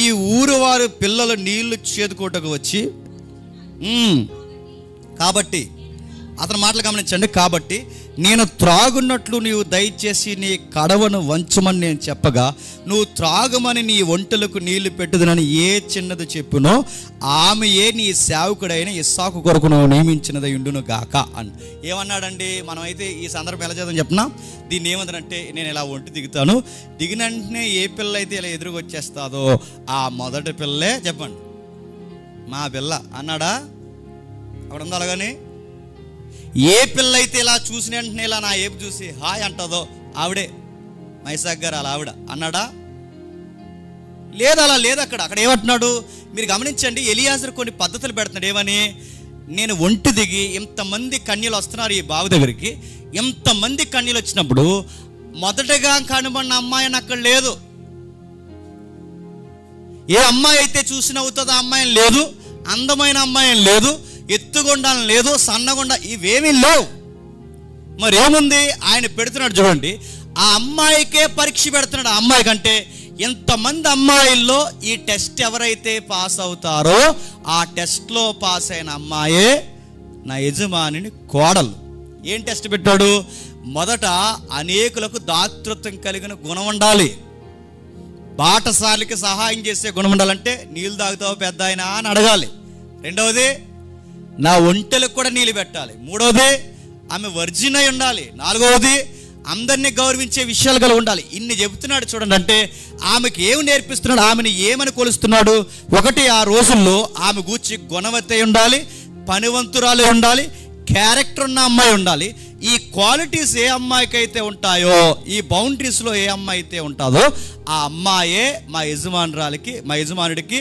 ఈ ఊరు వారి పిల్లలు నీళ్లు చేదుకోటకు వచ్చి, కాబట్టి అతని మాటలు గమనించండి, కాబట్టి నేను త్రాగున్నట్లు నీవు దయచేసి నీ కడవను వంచమని నేను చెప్పగా, నువ్వు త్రాగమని నీ ఒంటెలకు నీళ్లు పెట్టుదనని ఏ చిన్నది చెప్పునో ఆమెయే నీ సేవకుడైన ఇస్సాకు కొరకు నువ్వు నియమించినది ఉండును గాక అని ఏమన్నాడండి? మనమైతే ఈ సందర్భం ఎలా చేద్దాం చెప్పనా? దీన్ని ఏమంటారంటే, నేను ఇలా ఒంటి దిగుతాను, దిగిన వెంటనే ఏ పిల్ల అయితే ఇలా ఎదురుకు వచ్చేస్తాదో ఆ మొదటి పిల్లే చెప్పండి మా పిల్ల అన్నాడా? అక్కడ ఉందా? అలాగని ఏ పిల్ల అయితే ఇలా చూసిన వెంటనే ఇలా నా ఏపు చూసి హాయ్ అంటుందో ఆవిడే మైసాక్ గారు అలా ఆవిడ అన్నాడా? లేదు, అలా లేదు. అక్కడ ఏమంటున్నాడు మీరు గమనించండి. ఎలియాజర్ కొన్ని పద్ధతులు పెడుతున్నాడు. ఏమని? నేను ఒంటి దిగి ఇంతమంది కన్యలు వస్తున్నారు ఈ బావి దగ్గరికి, ఇంతమంది కన్యలు వచ్చినప్పుడు మొదటగా కనుమన్న అమ్మాయి అని అక్కడ లేదు. ఏ అమ్మాయి అయితే చూసి నవ్వుతుందో ఆ అమ్మాయి లేదు, అందమైన అమ్మాయి లేదు, ఎత్తుగొండాలని లేదు, సన్నగొండ ఇవేమీ లేవు. మరి ఏముంది? ఆయన పెడుతున్నాడు చూడండి, ఆ అమ్మాయికే పరీక్ష పెడుతున్నాడు. ఆ అమ్మాయి కంటే ఎంతమంది అమ్మాయిల్లో ఈ టెస్ట్ ఎవరైతే పాస్ అవుతారో ఆ టెస్ట్లో పాస్ అయిన అమ్మాయే నా యజమానిని కోడలు. ఏం టెస్ట్ పెట్టాడు? మొదట అనేకులకు దాతృత్వం కలిగిన గుణం ఉండాలి, బాటసార్లకి సహాయం చేసే గుణం ఉండాలంటే నీళ్ళు తాగుతావు పెద్ద ఆయన అని అడగాలి. రెండవది, నా ఒంటెలకు కూడా నీళ్ళు పెట్టాలి. మూడవది, ఆమె వర్జిన్ అయి ఉండాలి. నాలుగవది, అందరినీ గౌరవించే విషయాలు కలిగి ఉండాలి. ఇన్ని చెబుతున్నాడు చూడండి. అంటే ఆమెకి ఏమి నేర్పిస్తున్నాడు, ఆమెను ఏమని కొలుస్తున్నాడు? ఒకటి, ఆ రోజుల్లో ఆమె గూర్చి గుణవతి ఉండాలి, పనివంతురాలు ఉండాలి, క్యారెక్టర్ ఉన్న అమ్మాయి ఉండాలి. ఈ క్వాలిటీస్ ఏ అమ్మాయికి అయితే ఉంటాయో, ఈ బౌండరీస్లో ఏ అమ్మాయి అయితే ఉంటుందో ఆ అమ్మాయే మా యజమానుడికి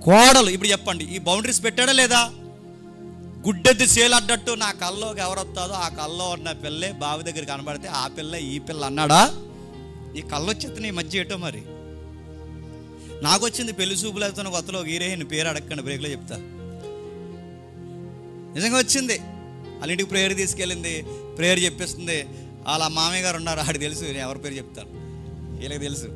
కోడలు. ఇప్పుడు చెప్పండి, ఈ బౌండరీస్ పెట్టాడా లేదా? గుడ్డెద్ది సేలడ్డట్టు నా కల్లోకి ఎవరు వస్తుందో ఆ కల్లో ఉన్న పిల్లే బావి దగ్గర కనబడితే ఆ పిల్ల ఈ పిల్ల అన్నాడా? ఈ కళ్ళు వచ్చేది నీ మధ్య ఏటో. మరి నాకు వచ్చింది పెళ్లి చూపులు అవుతున్న కొత్తలో హీరోయిన్ పేరు అడగండి, బ్రేక్లో చెప్తా. నిజంగా వచ్చింది. వాళ్ళ ఇంటికి ప్రేయర్ తీసుకెళ్ళింది, ప్రేయర్ చెప్పిస్తుంది. వాళ్ళ మామయ్య గారు ఉన్నారు, ఆడికి తెలుసు నేను ఎవరి పేరు చెప్తాను, వీళ్ళకి తెలుసు.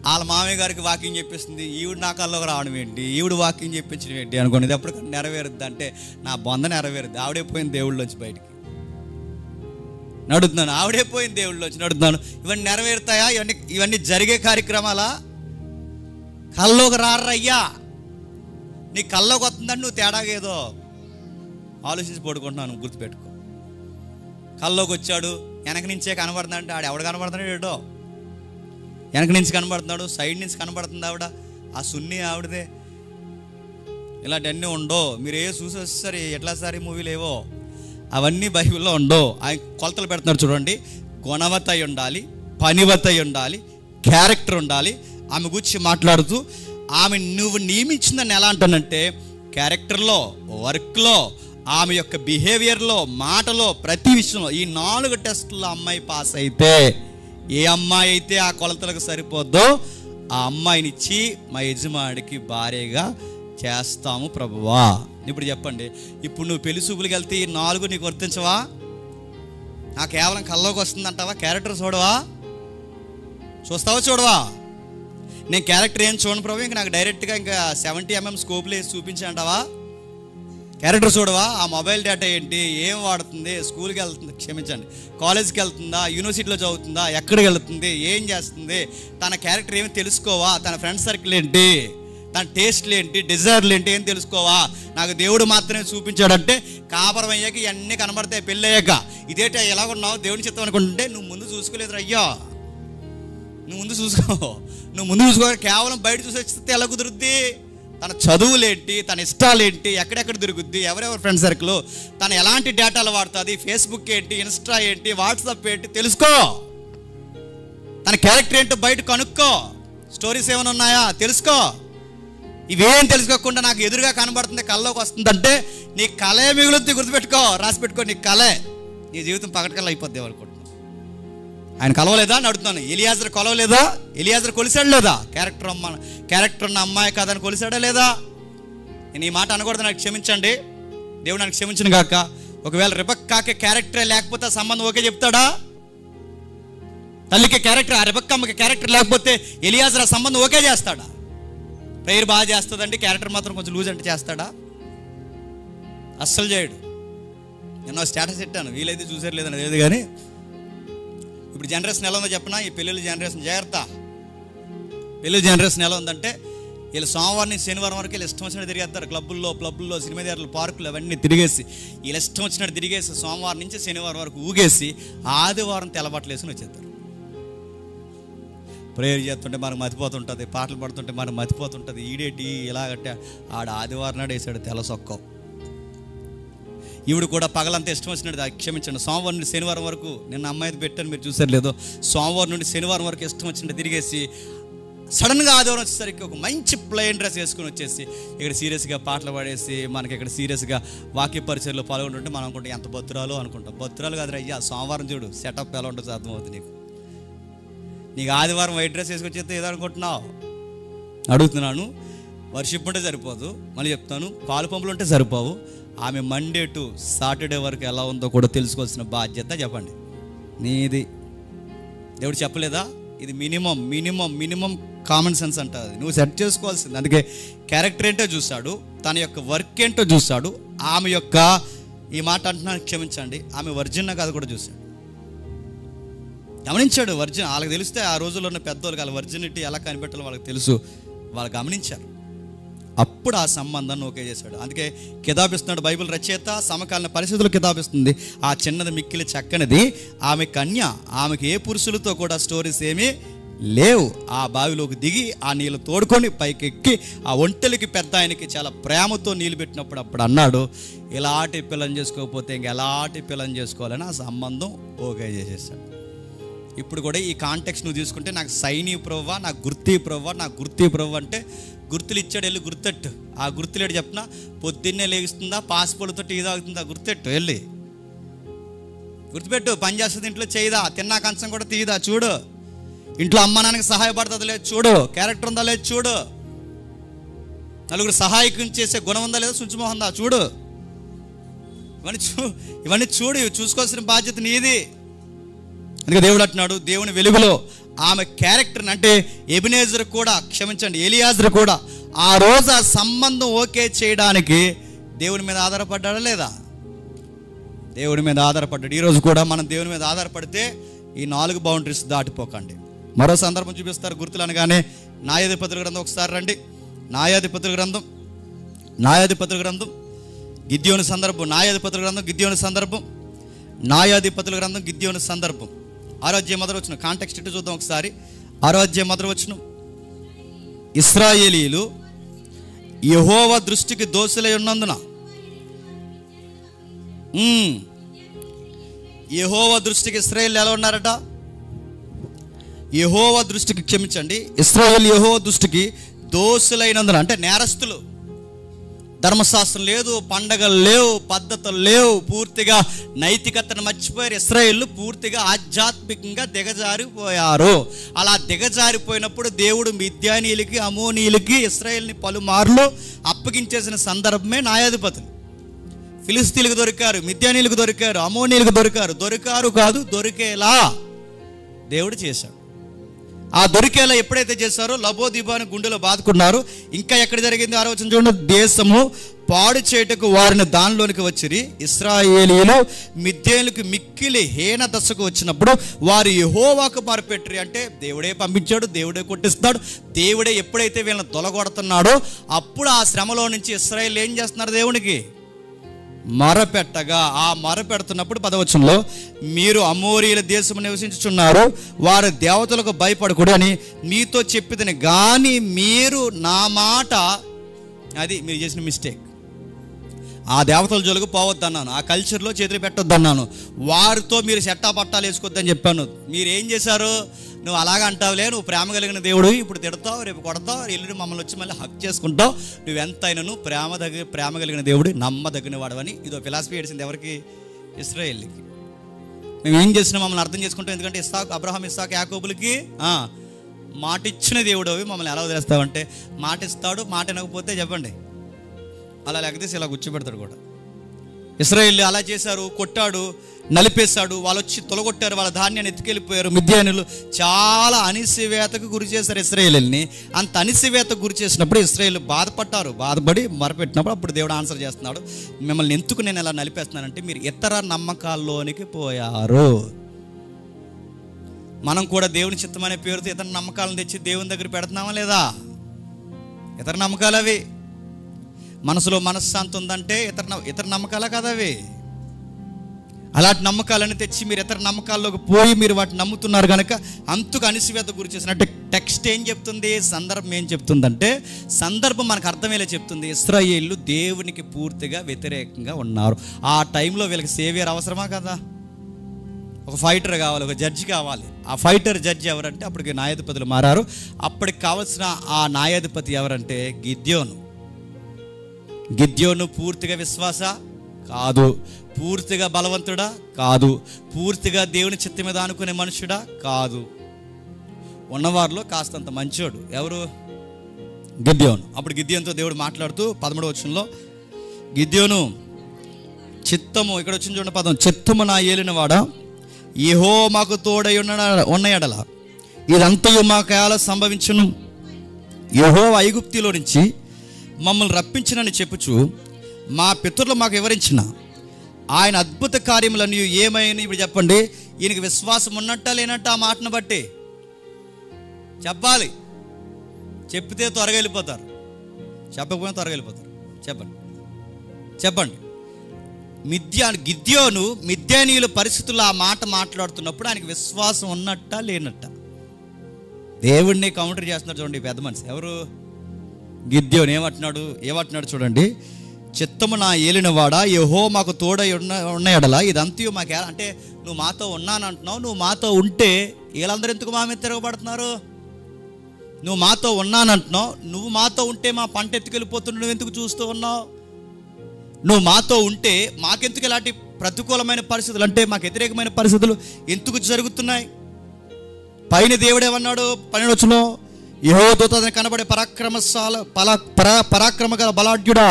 వాళ్ళ మామయ్య గారికి వాకింగ్ చెప్పిస్తుంది. ఈవిడ నా కల్లోకి రావడం ఏంటి, ఈవిడ వాకింగ్ చెప్పించడం ఏంటి అనుకునేది. ఎప్పుడు నెరవేరుద్ది అంటే నా బొంద నెరవేరుద్ది. ఆవిడే పోయింది దేవుళ్ళలోంచి బయటికి. నడుతున్నాను. ఆవిడే పోయింది, దేవుళ్ళు వచ్చి నడుతున్నాను. ఇవన్నీ నెరవేరుతాయా? ఇవన్నీ జరిగే కార్యక్రమాలా? కల్లోకి రారయ్యా. నీ కల్లోకి వస్తుందని నువ్వు తేడాగా ఏదో ఆలోచించి పడుకుంటున్నాను, గుర్తుపెట్టుకో. కల్లోకి వచ్చాడు, వెనక నుంచే కనబడుతుంది అంటే ఆడు ఎవడు కనబడుతున్నాడు? ఏడో వెనక నుంచి కనబడుతున్నాడు, సైడ్ నుంచి కనబడుతుంది ఆవిడ, ఆ సున్ని ఆవిడదే. ఇలాంటివన్నీ ఉండో. మీరు ఏ చూసి వస్తారు ఎట్లా సారి మూవీలు ఏవో, అవన్నీ బైబిల్లో ఉండో. ఆయన కొలతలు పెడుతున్నారు చూడండి. గుణవత అయి ఉండాలి, పనివత అయి ఉండాలి, క్యారెక్టర్ ఉండాలి. ఆమె గురించి మాట్లాడుతూ ఆమె నువ్వు నియమించిందని ఎలా అంటానంటే క్యారెక్టర్లో, వర్క్లో, ఆమె యొక్క బిహేవియర్లో, మాటలో, ప్రతి విషయంలో ఈ 4 టెస్టుల్లో అమ్మాయి పాస్ అయితే, ఏ అమ్మాయి అయితే ఆ కొలతలకు సరిపోద్దో ఆ అమ్మాయినిచ్చి మా యజమానికి భార్యగా చేస్తాము ప్రభువా. ఇప్పుడు చెప్పండి, ఇప్పుడు నువ్వు పెళ్లి చూపులకు వెళ్తే ఈ 4 నీకు వర్తించవా? ఆ కేవలం కల్లోకి వస్తుందంటావా? క్యారెక్టర్ చూడవా? చూస్తావా చూడవా? నేను క్యారెక్టర్ ఏం చూడను ప్రభు, ఇంకా నాకు డైరెక్ట్గా ఇంకా 70 mm స్కోప్లో వేసి చూపించంటావా? క్యారెక్టర్ చూడవా? ఆ మొబైల్ డేటా ఏంటి, ఏం వాడుతుంది, స్కూల్కి వెళ్తుంది, క్షమించండి, కాలేజ్కి వెళ్తుందా, యూనివర్సిటీలో చదువుతుందా, ఎక్కడికి వెళ్తుంది, ఏం చేస్తుంది, తన క్యారెక్టర్ ఏమి తెలుసుకోవా? తన ఫ్రెండ్ సర్కిల్ ఏంటి, తన టేస్ట్లు ఏంటి, డిజైర్లు ఏంటి, ఏం తెలుసుకోవా? నాకు దేవుడు మాత్రమే చూపించాడంటే కాపురం అయ్యాక ఇవన్నీ కనబడతాయి. పెళ్ళి అయ్యాక ఇదేట ఎలా ఉన్నావు దేవుని చిత్తం అనుకుంటుంటే నువ్వు ముందు చూసుకోలేదు అయ్యా. నువ్వు ముందు చూసుకో. కేవలం బయట చూసి వచ్చితే ఎలా కుదురుద్ది? తన చదువులేంటి, తన ఇష్టాలేంటి, ఎక్కడెక్కడ తిరుగుద్ది, ఎవరెవరు ఫ్రెండ్ సర్కిల్, తను ఎలాంటి డేటాలు వాడుతుంది, ఫేస్బుక్ ఏంటి, ఇన్స్టా ఏంటి, వాట్సాప్ ఏంటి తెలుసుకో. తన క్యారెక్టర్ ఏంటో బయట కనుక్కో. స్టోరీస్ ఏమైనా ఉన్నాయా తెలుసుకో. ఇవేం తెలుసుకోకుండా నాకు ఎదురుగా కనబడుతుంది, కల్లోకి వస్తుందంటే నీ కళే మిగులుద్ది. గుర్తుపెట్టుకో, రాసి పెట్టుకో. నీ కళే నీ జీవితం పగటికల్లా అయిపోద్ది. అనుకుంటున్నాను ఆయన కలవలేదా అని అడుగుతున్నాను. ఎలియాజర్ కొలవలేదా? ఎలియాజర్ కొలిసాడు లేదా? క్యారెక్టర్ ఉన్న అమ్మాయి కాదని కొలిసాడా లేదా? నేను ఈ మాట అనకూడదు, నాకు క్షమించండి, దేవుడు నాకు క్షమించను గాక. ఒకవేళ రెబెక్కాకి క్యారెక్టరే లేకపోతే సంబంధం ఓకే చెప్తాడా? తల్లికి క్యారెక్టర్, ఆ రెబెక్కమ్మకి క్యారెక్టర్ లేకపోతే ఎలియాజర్ ఆ సంబంధం ఓకే చేస్తాడా? ప్రేయర్ బాగా చేస్తుందండి, క్యారెక్టర్ మాత్రం కొంచెం లూజ్ అంటే చేస్తాడా? అస్సలు చేయడు. నేను స్టేటస్ పెట్టాను, వీలైతే చూసారు లేదని లేదు. కానీ ఇప్పుడు జనరేషన్ ఎలా ఉందో చెప్పనా? ఈ పెళ్ళిళ్ళ జనరేషన్ జాగ్రత్త. పెళ్ళిళ్ళ జనరేషన్ ఎలా ఉందంటే వీళ్ళు సోమవారం నుంచి శనివారం వరకు వీళ్ళు ఇష్టం వచ్చినట్టు తిరిగేస్తారు. క్లబ్బుల్లో, సినిమా థియేటర్లు, పార్కులు అవన్నీ తిరిగేసి వీళ్ళు ఇష్టం వచ్చినట్టు తిరిగేసి సోమవారం నుంచి శనివారం వరకు ఊగేసి ఆదివారం తెల్లబట్టలు వేసుకుని వచ్చేస్తారు. ప్రేయర్ చేస్తుంటే మనకు మతిపోతుంటుంది, పాటలు పడుతుంటే మనకు మతిపోతుంటుంది. ఈడేటి ఇలాగంటే ఆడ ఆదివారం నాడు వేసాడు తెల్ల సొక్కం. ఈవిడ కూడా పగలంతా ఇష్టం వచ్చినట్టు, క్షమించండి, సోమవారం నుండి శనివారం వరకు, నిన్న అమ్మాయిది పెట్టాను మీరు చూసారు లేదో, సోమవారం నుండి శనివారం వరకు ఇష్టం వచ్చినట్టు తిరిగేసి సడన్గా ఆదివారం వచ్చేసరికి ఒక మంచి ప్లెయిన్ డ్రెస్ వేసుకుని వచ్చేసి ఇక్కడ సీరియస్గా పాటలు పాడేసి మనకి ఇక్కడ సీరియస్గా వాక్య పరిచయలో పాల్గొంటుంటే మనం అనుకుంటాం ఎంత భద్రాలు అనుకుంటాం. భద్రాలు కాదు అయ్యా, సోమవారం చూడు సెటప్ ఎలా ఉంటుందో అర్థమవుతుంది నీకు ఆదివారం వైట్ డ్రెస్ వేసుకొచ్చేస్తే ఏదో అనుకుంటున్నావు? అడుగుతున్నాను. వర్షిప్ ఉంటే సరిపోదు, మళ్ళీ చెప్తాను, పాలు పంపులు ఉంటే సరిపోవు. ఆమె మండే టు సాటర్డే వరకు ఎలా ఉందో కూడా తెలుసుకోవాల్సిన బాధ్యత చెప్పండి నీది. దేవుడు చెప్పలేదా? ఇది మినిమం కామన్ సెన్స్ అంటారు. నువ్వు సెట్ చేసుకోవాల్సింది. అందుకే క్యారెక్టర్ ఏంటో చూశాడు, తన యొక్క వర్క్ ఏంటో చూశాడు, ఆమె యొక్క, ఈ మాట అంటున్నాను క్షమించండి, ఆమె వర్జిన్ కాదు కూడా చూశాడు, గమనించాడు. వర్జిన్ వాళ్ళకి తెలిస్తే ఆ రోజుల్లో ఉన్న పెద్దోళ్ళకి వాళ్ళ వర్జినిటీ ఎలా కనిపెట్టాలో వాళ్ళకి తెలుసు, వాళ్ళు గమనించారు. అప్పుడు ఆ సంబంధాన్ని ఓకే చేశాడు. అందుకే కితాబిస్తున్నాడు బైబిల్ రచయిత, సమకాలీన పరిస్థితులు కితాబిస్తుంది. ఆ చిన్నది మిక్కిలి చక్కనిది ఆమె కన్య, ఆమెకి ఏ పురుషులతో కూడా స్టోరీస్ ఏమీ లేవు. ఆ బావిలోకి దిగి ఆ నీళ్ళు తోడుకొని పైకెక్కి ఆ ఒంటెలకి పెద్ద ఆయనకి చాలా ప్రేమతో నీళ్ళు పెట్టినప్పుడు అప్పుడు అన్నాడు, ఇలాంటి పిల్లని చేసుకోకపోతే ఇంకెలాంటి పిల్లని చేసుకోవాలని ఆ సంబంధం ఓకే చేసేసాడు. ఇప్పుడు కూడా ఈ కాంటెక్స్ట్ నువ్వు తీసుకుంటే నాకు సైని ప్రవ్వా, నాకు గుర్తి ప్రవ్వా, నాకు గుర్తి ప్రవ్వ అంటే గుర్తులు ఇచ్చాడు, వెళ్ళి గుర్తెట్టు. ఆ గుర్తులేడు చెప్పిన పొద్దున్నే లేగిస్తుందా, పాస్పోర్ట్తో టీ తాగుతుందా, గుర్తెట్టు, వెళ్ళి గుర్తుపెట్టు. పని చేస్తుంది ఇంట్లో చేయదా, తిన్నా కంచం కూడా తీయదా చూడు, ఇంట్లో అమ్మ నాన్నకి సహాయపడుతుంది లేదు చూడు, క్యారెక్టర్ ఉందా లేదు చూడు, నలుగురు సహాయకం చేసే గుణం ఉందా లేదా, శుచిమోహందా చూడు, ఇవన్నీ చూడు, చూసుకోవాల్సిన బాధ్యత నీది. అందుకే దేవుడు అంటున్నాడు, దేవుని వెలుగులో ఆమె క్యారెక్టర్ని, అంటే ఎబినేజర్ కూడా, క్షమించండి ఎలియాజర్ కూడా ఆ రోజు ఆ సంబంధం ఓకే చేయడానికి దేవుని మీద ఆధారపడ్డాడా లేదా? దేవుడి మీద ఆధారపడ్డాడు. ఈరోజు కూడా మనం దేవుని మీద ఆధారపడితే ఈ 4 బౌండరీస్ దాటిపోకండి. మరో సందర్భం చూపిస్తారు గుర్తులు అనగానే. న్యాయాధిపతుల గ్రంథం ఒకసారి రండి. న్యాయాధిపతుల గ్రంథం గిద్యోను సందర్భం. న్యాయాధిపతుల గ్రంథం గిద్యోను సందర్భం. న్యాయాధిపతుల గ్రంథం గిద్యోను సందర్భం. 6వ అధ్యాయం మొదలు వచ్చిన కాంటెక్స్ట్ ఇటు చూద్దాం ఒకసారి. 6వ అధ్యాయం మొదలు వచ్చిన ఇశ్రాయేలీయులు యెహోవా దృష్టికి దోషులై ఉన్నందున, యెహోవా దృష్టికి ఇశ్రాయేలు ఎలా ఉన్నారట? యెహోవా దృష్టికి, క్షమించండి, ఇశ్రాయేలు యెహోవా దృష్టికి దోషులైనందున, అంటే నేరస్తులు. ధర్మశాస్త్రం లేదు, పండగలు లేవు, పద్ధతులు లేవు, పూర్తిగా నైతికతను మర్చిపోయారు. ఇశ్రాయేలు పూర్తిగా ఆధ్యాత్మికంగా దిగజారిపోయారు. అలా దిగజారిపోయినప్పుడు దేవుడు మిద్యానీయులకి, అమోనీయులకి ఇశ్రాయేల్ని పలుమార్లు అప్పగించేసిన సందర్భమే న్యాయాధిపతులు. ఫిలిస్తీన్లకు దొరికారు, మిద్యానీయులకు దొరికారు, అమోనీయులకు దొరికారు కాదు, దొరికేలా దేవుడు చేశాడు. ఆ దొరికేలా ఎప్పుడైతే చేశారో లబోదిబాను గుండెలో బాదుకున్నారు. ఇంకా ఎక్కడ జరిగింది? 6వ వచనం చూడండి. దేశము పాడు చేయుటకు వారిని దానిలోనికి వచ్చిరి. ఇశ్రాయేలీయులు మిద్యానీయులకు మిక్కిలి హీన దశకు వచ్చినప్పుడు వారు యెహోవాకు మొరపెట్టిరి. అంటే దేవుడే పంపించాడు, దేవుడే కొట్టిస్తాడు. దేవుడే ఎప్పుడైతే వీళ్ళని తొలగొడుతున్నాడో అప్పుడు ఆ శ్రమలో నుంచి ఇశ్రాయేలు ఏం చేస్తున్నారు? దేవునికి మొరపెట్టగా, ఆ మొరపెడుతున్నప్పుడు 10వ వచనంలో, మీరు అమోరీయుల దేశము నివసించుచున్నారు, వారి దేవతలకు భయపడకూడదు అని మీతో చెప్పిదని, కానీ మీరు నా మాట, అది మీరు చేసిన మిస్టేక్. ఆ దేవతల జోలికి పోవద్దన్నాను, ఆ కల్చర్లో చేతులు పెట్టొద్దన్నాను, వారితో మీరు చెట్టా పట్టాలు వేసుకోవద్దని చెప్పాను. మీరు ఏం చేశారు? నువ్వు అలాగ అంటావులే, నువ్వు ప్రేమ కలిగిన దేవుడు, ఇప్పుడు తిడతావు, రేపు కొడతావు, ఎల్లుండి మమ్మల్ని వచ్చి మళ్ళీ హక్ చేసుకుంటావు, నువ్వెంతైనాను ప్రేమ కలిగిన దేవుడు, నమ్మదగిన వాడవని ఇదో ఫిలాసఫీ ఏడిసింది ఎవరికి? ఇశ్రాయేలుకి. మేము ఏం చేసినా మమ్మల్ని అర్థం చేసుకుంటాం. ఎందుకంటే అబ్రహాం, ఇస్సాకు, యాకోబులకి మాట ఇచ్చిన దేవుడు అవి మమ్మల్ని ఎలా వదిలేస్తావంటే, మాట ఇస్తాడు, మాట వినకపోతే చెప్పండి అలా లేకపోతే ఇలా కూర్చోబెడతాడు కూడా. ఇశ్రాయేలు అలా చేశారు, కొట్టాడు, నలిపేశాడు. వాళ్ళు వచ్చి తొలగొట్టారు, వాళ్ళ ధాన్యాన్ని ఎత్తుకెళ్ళిపోయారు. మిద్యానీయులు చాలా అణిసివేతకు గురి చేశారు ఇశ్రాయేలుని. అంత అణిసివేతకు గురి చేసినప్పుడు ఇశ్రాయేలు బాధపడి మొరపెట్టినప్పుడు అప్పుడు దేవుడు ఆన్సర్ చేస్తున్నాడు. మిమ్మల్ని ఎందుకు నేను ఎలా నలిపేస్తున్నానంటే మీరు ఇతర నమ్మకాల్లోనికి పోయారు. మనం కూడా దేవుని చిత్తం అనే పేరుతో ఇతర నమ్మకాలను తెచ్చి దేవుని దగ్గర పెడుతున్నామా లేదా? ఇతర నమ్మకాలు అవి. మనసులో మనశ్శాంతి ఉందంటే ఇతర నమ్మకాలా కదా అవి? అలాంటి నమ్మకాలను తెచ్చి మీరు ఇతర నమ్మకాల్లోకి పోయి మీరు వాటిని నమ్ముతున్నారు కనుక అంతకు అనిసివేత గురి చేసినట్టు టెక్స్ట్ ఏం చెప్తుంది, సందర్భం ఏం చెప్తుందంటే, సందర్భం మనకు అర్థమయ్యేలా చెప్తుంది. ఇశ్రాయేలు దేవునికి పూర్తిగా వ్యతిరేకంగా ఉన్నారు. ఆ టైంలో వీళ్ళకి సేవియర్ అవసరమా కదా? ఒక ఫైటర్ కావాలి, ఒక జడ్జి కావాలి. ఆ ఫైటర్ జడ్జి ఎవరంటే అప్పటికి న్యాయాధిపతులు మారారు. అప్పటికి కావాల్సిన ఆ న్యాయాధిపతి ఎవరంటే గిద్యోను పూర్తిగా విశ్వాస కాదు, పూర్తిగా బలవంతుడా కాదు, పూర్తిగా దేవుని చిత్తం మీద అనుకునే మనుషుడా కాదు. ఉన్నవారిలో కాస్తంత మంచోడు ఎవరు? గిద్యోను. అప్పుడు గిద్యోనుతో దేవుడు మాట్లాడుతూ 13వ వచనంలో, గిద్యోను చిత్తము, ఇక్కడ వచ్చిన చూడండి పదం, చిత్తము నా ఏలినవాడా, యెహోవా మాకు తోడై ఉన్న ఎడల ఇదంతయు మాకు ఎలా సంభవించును? యెహోవా ఐగుప్తులో నుంచి మమ్మల్ని రప్పించినని చెప్పుచు మా పితరులు మాకు వివరించిన ఆయన అద్భుత కార్యములన్నీ ఏమైనా ఇప్పుడు చెప్పండి. ఈయనకి విశ్వాసం ఉన్నట్ట లేనట్ట? ఆ మాటను బట్టి చెప్పాలి. చెప్తే త్వరగా వెళ్ళిపోతారు, చెప్పకపోయినా త్వరగా వెళ్ళిపోతారు. చెప్పండి. గిద్యోను మిద్యానీయుల పరిస్థితుల్లో ఆ మాట మాట్లాడుతున్నప్పుడు ఆయనకి విశ్వాసం ఉన్నట్ట లేనట్ట? దేవుడిని కౌంటర్ చేస్తున్నారు చూడండి పెద్ద మనిషి ఎవరు? గిద్యోను. ఏమంటున్నాడు చూడండి, చిత్తము నా ఏలినవాడా, యెహోవా మాకు తోడై ఉన్న ఎడల ఇదంతయు మాకు అంటే నువ్వు మాతో ఉన్నానంటున్నావు, నువ్వు మాతో ఉంటే వీళ్ళందరూ ఎందుకు మా మీద తిరగబడుతున్నారు? నువ్వు మాతో ఉన్నానంటున్నావు, నువ్వు మాతో ఉంటే మా పంట ఎత్తుకెళ్ళిపోతుంటే నువ్వు ఎందుకు చూస్తూ ఉన్నావు? నువ్వు మాతో ఉంటే మాకెందుకు ఇలాంటి ప్రతికూలమైన పరిస్థితులు, అంటే మాకు వ్యతిరేకమైన పరిస్థితులు ఎందుకు జరుగుతున్నాయి? పైన దేవుడేమన్నాడు 12వ వచనంలో, యెహోవా దూత కనబడే పరాక్రమ గల బలాఢ్యుడా,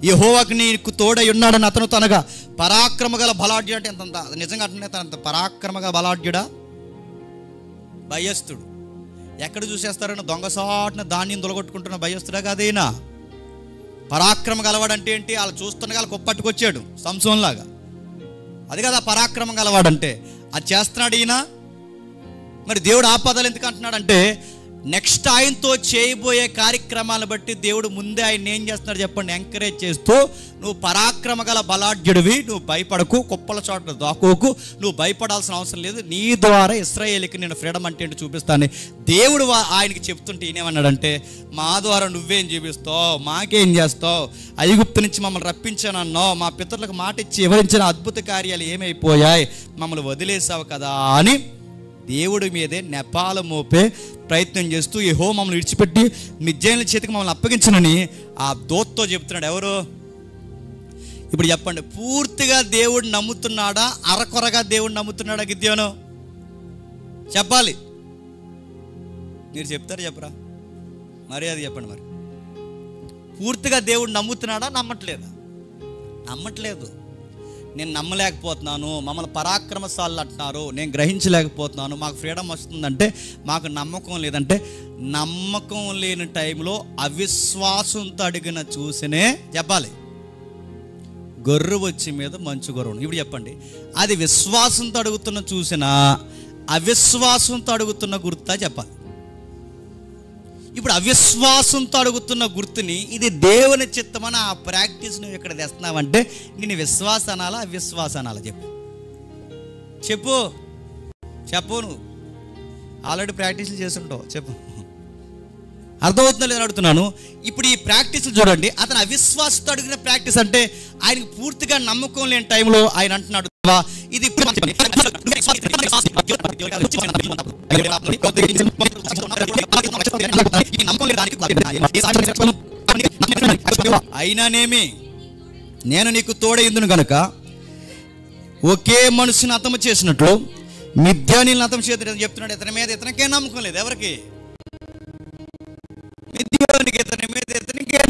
యెహోవాకు నీకు తోడై ఉన్నాడని అతను అనగా, పరాక్రమ గల బలాఢ్యుడు అంటే ఎంత నిజంగా అంటే తనంత పరాక్రమ గల బలాఢ్యుడా? భయస్థుడు. ఎక్కడ చూసేస్తారని దొంగసాటున ధాన్యం దొలగొట్టుకుంటున్న భయస్థుడా కాదైనా? పరాక్రమ గలవాడంటే ఏంటి? వాళ్ళు చూస్తుండగా వాళ్ళు కొప్పట్టుకొచ్చాడు సంసోన్లాగా. అది కదా పరాక్రమం గలవాడంటే. అది చేస్తున్నాడు ఈయన. మరి దేవుడు ఆ పదాలు ఎందుకు అంటున్నాడంటే, నెక్స్ట్ ఆయనతో చేయబోయే కార్యక్రమాలను బట్టి దేవుడు ముందే ఆయన ఏం చేస్తున్నాడు చెప్పండి, ఎంకరేజ్ చేస్తూ, నువ్వు పరాక్రమ గల బలాఢ్యుడివి, నువ్వు భయపడకు, కుప్పల చోట్ల దాకోకు, నువ్వు భయపడాల్సిన అవసరం లేదు, నీ ద్వారా ఇశ్రాయేలుకి నేను ఫ్రీడమ్ అంటే ఏంటో చూపిస్తాను దేవుడు ఆయనకి చెప్తుంటే ఈయనేమన్నాడంటే, మా ద్వారా నువ్వేం చూపిస్తావు, మాకేం చేస్తావు, ఐగుప్తు నుంచి మమ్మల్ని రప్పించానన్నావు, మా పితరులకు మాట ఇచ్చి వివరించిన అద్భుత కార్యాలు ఏమైపోయాయి, మమ్మల్ని వదిలేసావు కదా అని దేవుడి మీదే నెపాలు మోపే ప్రయత్నం చేస్తూ, యెహోవా మమ్మల్ని విడిచిపెట్టి మిద్యానీయుల చేతికి మమ్మల్ని అప్పగించనని ఆ దూతతో చెప్తున్నాడు. ఎవరు ఇప్పుడు చెప్పండి, పూర్తిగా దేవుడు నమ్ముతున్నాడా, అరకొరగా దేవుడు నమ్ముతున్నాడా గిద్యోను? చెప్పాలి. మీరు చెప్తారు చెప్పరా? మరి అది చెప్పండి. మరి పూర్తిగా దేవుడు నమ్ముతున్నాడా, నమ్మట్లేదా? నమ్మట్లేదు. నేను నమ్మలేకపోతున్నాను, మమ్మల్ని పరాక్రమశాలు అంటున్నారు, నేను గ్రహించలేకపోతున్నాను, మాకు ఫ్రీడమ్ వస్తుందంటే మాకు నమ్మకం లేదంటే, నమ్మకం లేని టైంలో అవిశ్వాసంతో అడిగిన చూసినే చెప్పాలి, గొర్రె వచ్చి మీద మంచు గొర్రెను. ఇప్పుడు చెప్పండి, అది విశ్వాసంతో అడుగుతున్న చూసినా అవిశ్వాసంతో అడుగుతున్న గుర్తా చెప్పాలి. ఇప్పుడు అవిశ్వాసంతో అడుగుతున్న గుర్తుని ఇది దేవుని చిత్తమని ఆ ప్రాక్టీస్ నువ్వు ఇక్కడ తెస్తున్నావంటే నేను విశ్వాస అనాలా, అవిశ్వాస అనాలా? చెప్పు చెప్పు నువ్వు ఆల్రెడీ ప్రాక్టీస్లు చేస్తుంటావు, చెప్పు. అర్థమవుతుందో లేదని అడుగుతున్నాను. ఇప్పుడు ఈ ప్రాక్టీస్లు చూడండి, అతను అవిశ్వాసంతో అడిగిన ప్రాక్టీస్ అంటే ఆయనకు పూర్తిగా నమ్మకం లేని టైంలో ఆయన అంటున్నాడు, ఇది అయినానేమి నేను నీకు తోడైందును గనుక ఒకే మనుషుని హతము చేసినట్లు మిద్యానీయులను హతము చేద్దని చెప్తున్నాడు. ఇతని మీద ఇతనికే నమ్మకం లేదు. ఎవరికి? మిద్యానీయునికి. ఇతని మీద ఇతనికే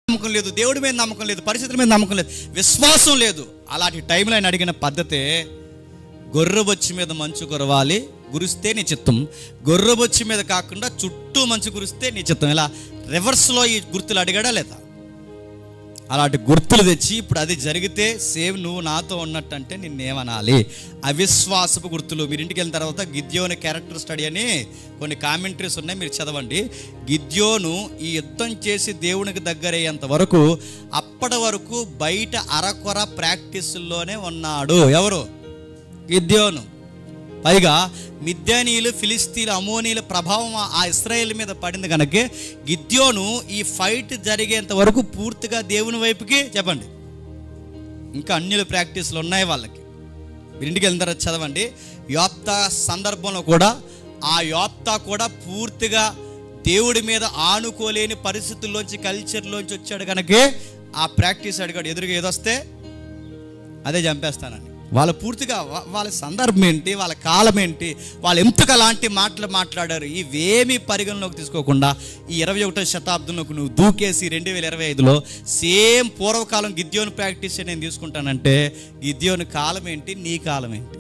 నమ్మకం లేదు, దేవుడి మీద నమ్మకం లేదు, పరిస్థితుల మీద నమ్మకం లేదు, విశ్వాసం లేదు. అలాంటి టైంలో ఆయన అడిగిన పద్ధతే, గొర్రెబొచ్చి మీద మంచు కురవాలి, గురిస్తే నీ చిత్తం. గొర్రెబొచ్చి మీద కాకుండా చుట్టూ మంచు కురిస్తే నీ చిత్తం. ఇలా రివర్స్లో ఈ గుర్తులు అడిగాడా లేదా? అలాంటి గుర్తులు తెచ్చి ఇప్పుడు అది జరిగితే సేమ్ నువ్వు నాతో ఉన్నట్టు అంటే నిన్నేమనాలి? అవిశ్వాసపు గుర్తులు. మీరు ఇంటికి వెళ్ళిన తర్వాత గిద్యోను క్యారెక్టర్ స్టడీ అని కొన్ని కామెంటరీస్ ఉన్నాయి, మీరు చదవండి. గిద్యోను ఈ యుద్ధం చేసి దేవునికి దగ్గరయ్యేంత వరకు అప్పటి వరకు బయట అరకొర ప్రాక్టీసుల్లోనే ఉన్నాడు. ఎవరు? గిద్యోను. పైగా మిద్యానీయులు, ఫిలిస్తీన్లు, అమోనీల ప్రభావం ఆ ఇశ్రాయేల్ మీద పడింది కనుక గిద్యోను ఈ ఫైట్ జరిగేంత వరకు పూర్తిగా దేవుని వైపుకి చెప్పండి. ఇంకా అన్యుల ప్రాక్టీసులు ఉన్నాయి వాళ్ళకి. మీరు ఇంటికి వెళ్ళిన తర్వాత చదవండి. యోప్తా సందర్భంలో కూడా ఆ యోప్తా కూడా పూర్తిగా దేవుడి మీద ఆనుకోలేని పరిస్థితుల్లోంచి, కల్చర్లోంచి వచ్చాడు కనుకే ఆ ప్రాక్టీస్ అడిగాడు. ఎదురుగా ఏదొస్తే అదే చంపేస్తానని. వాళ్ళ పూర్తిగా వాళ్ళ సందర్భం ఏంటి, వాళ్ళ కాలం ఏంటి, వాళ్ళు ఎందుకు అలాంటి మాటలు మాట్లాడారు, ఇవేమీ పరిగణలోకి తీసుకోకుండా ఈ 21వ శతాబ్దంలోకి నువ్వు దూకేసి 2025లో సేమ్ పూర్వకాలం గిద్యోను ప్రాక్టీస్ నేను తీసుకుంటానంటే గిద్యోను కాలం ఏంటి, నీ కాలం ఏంటి?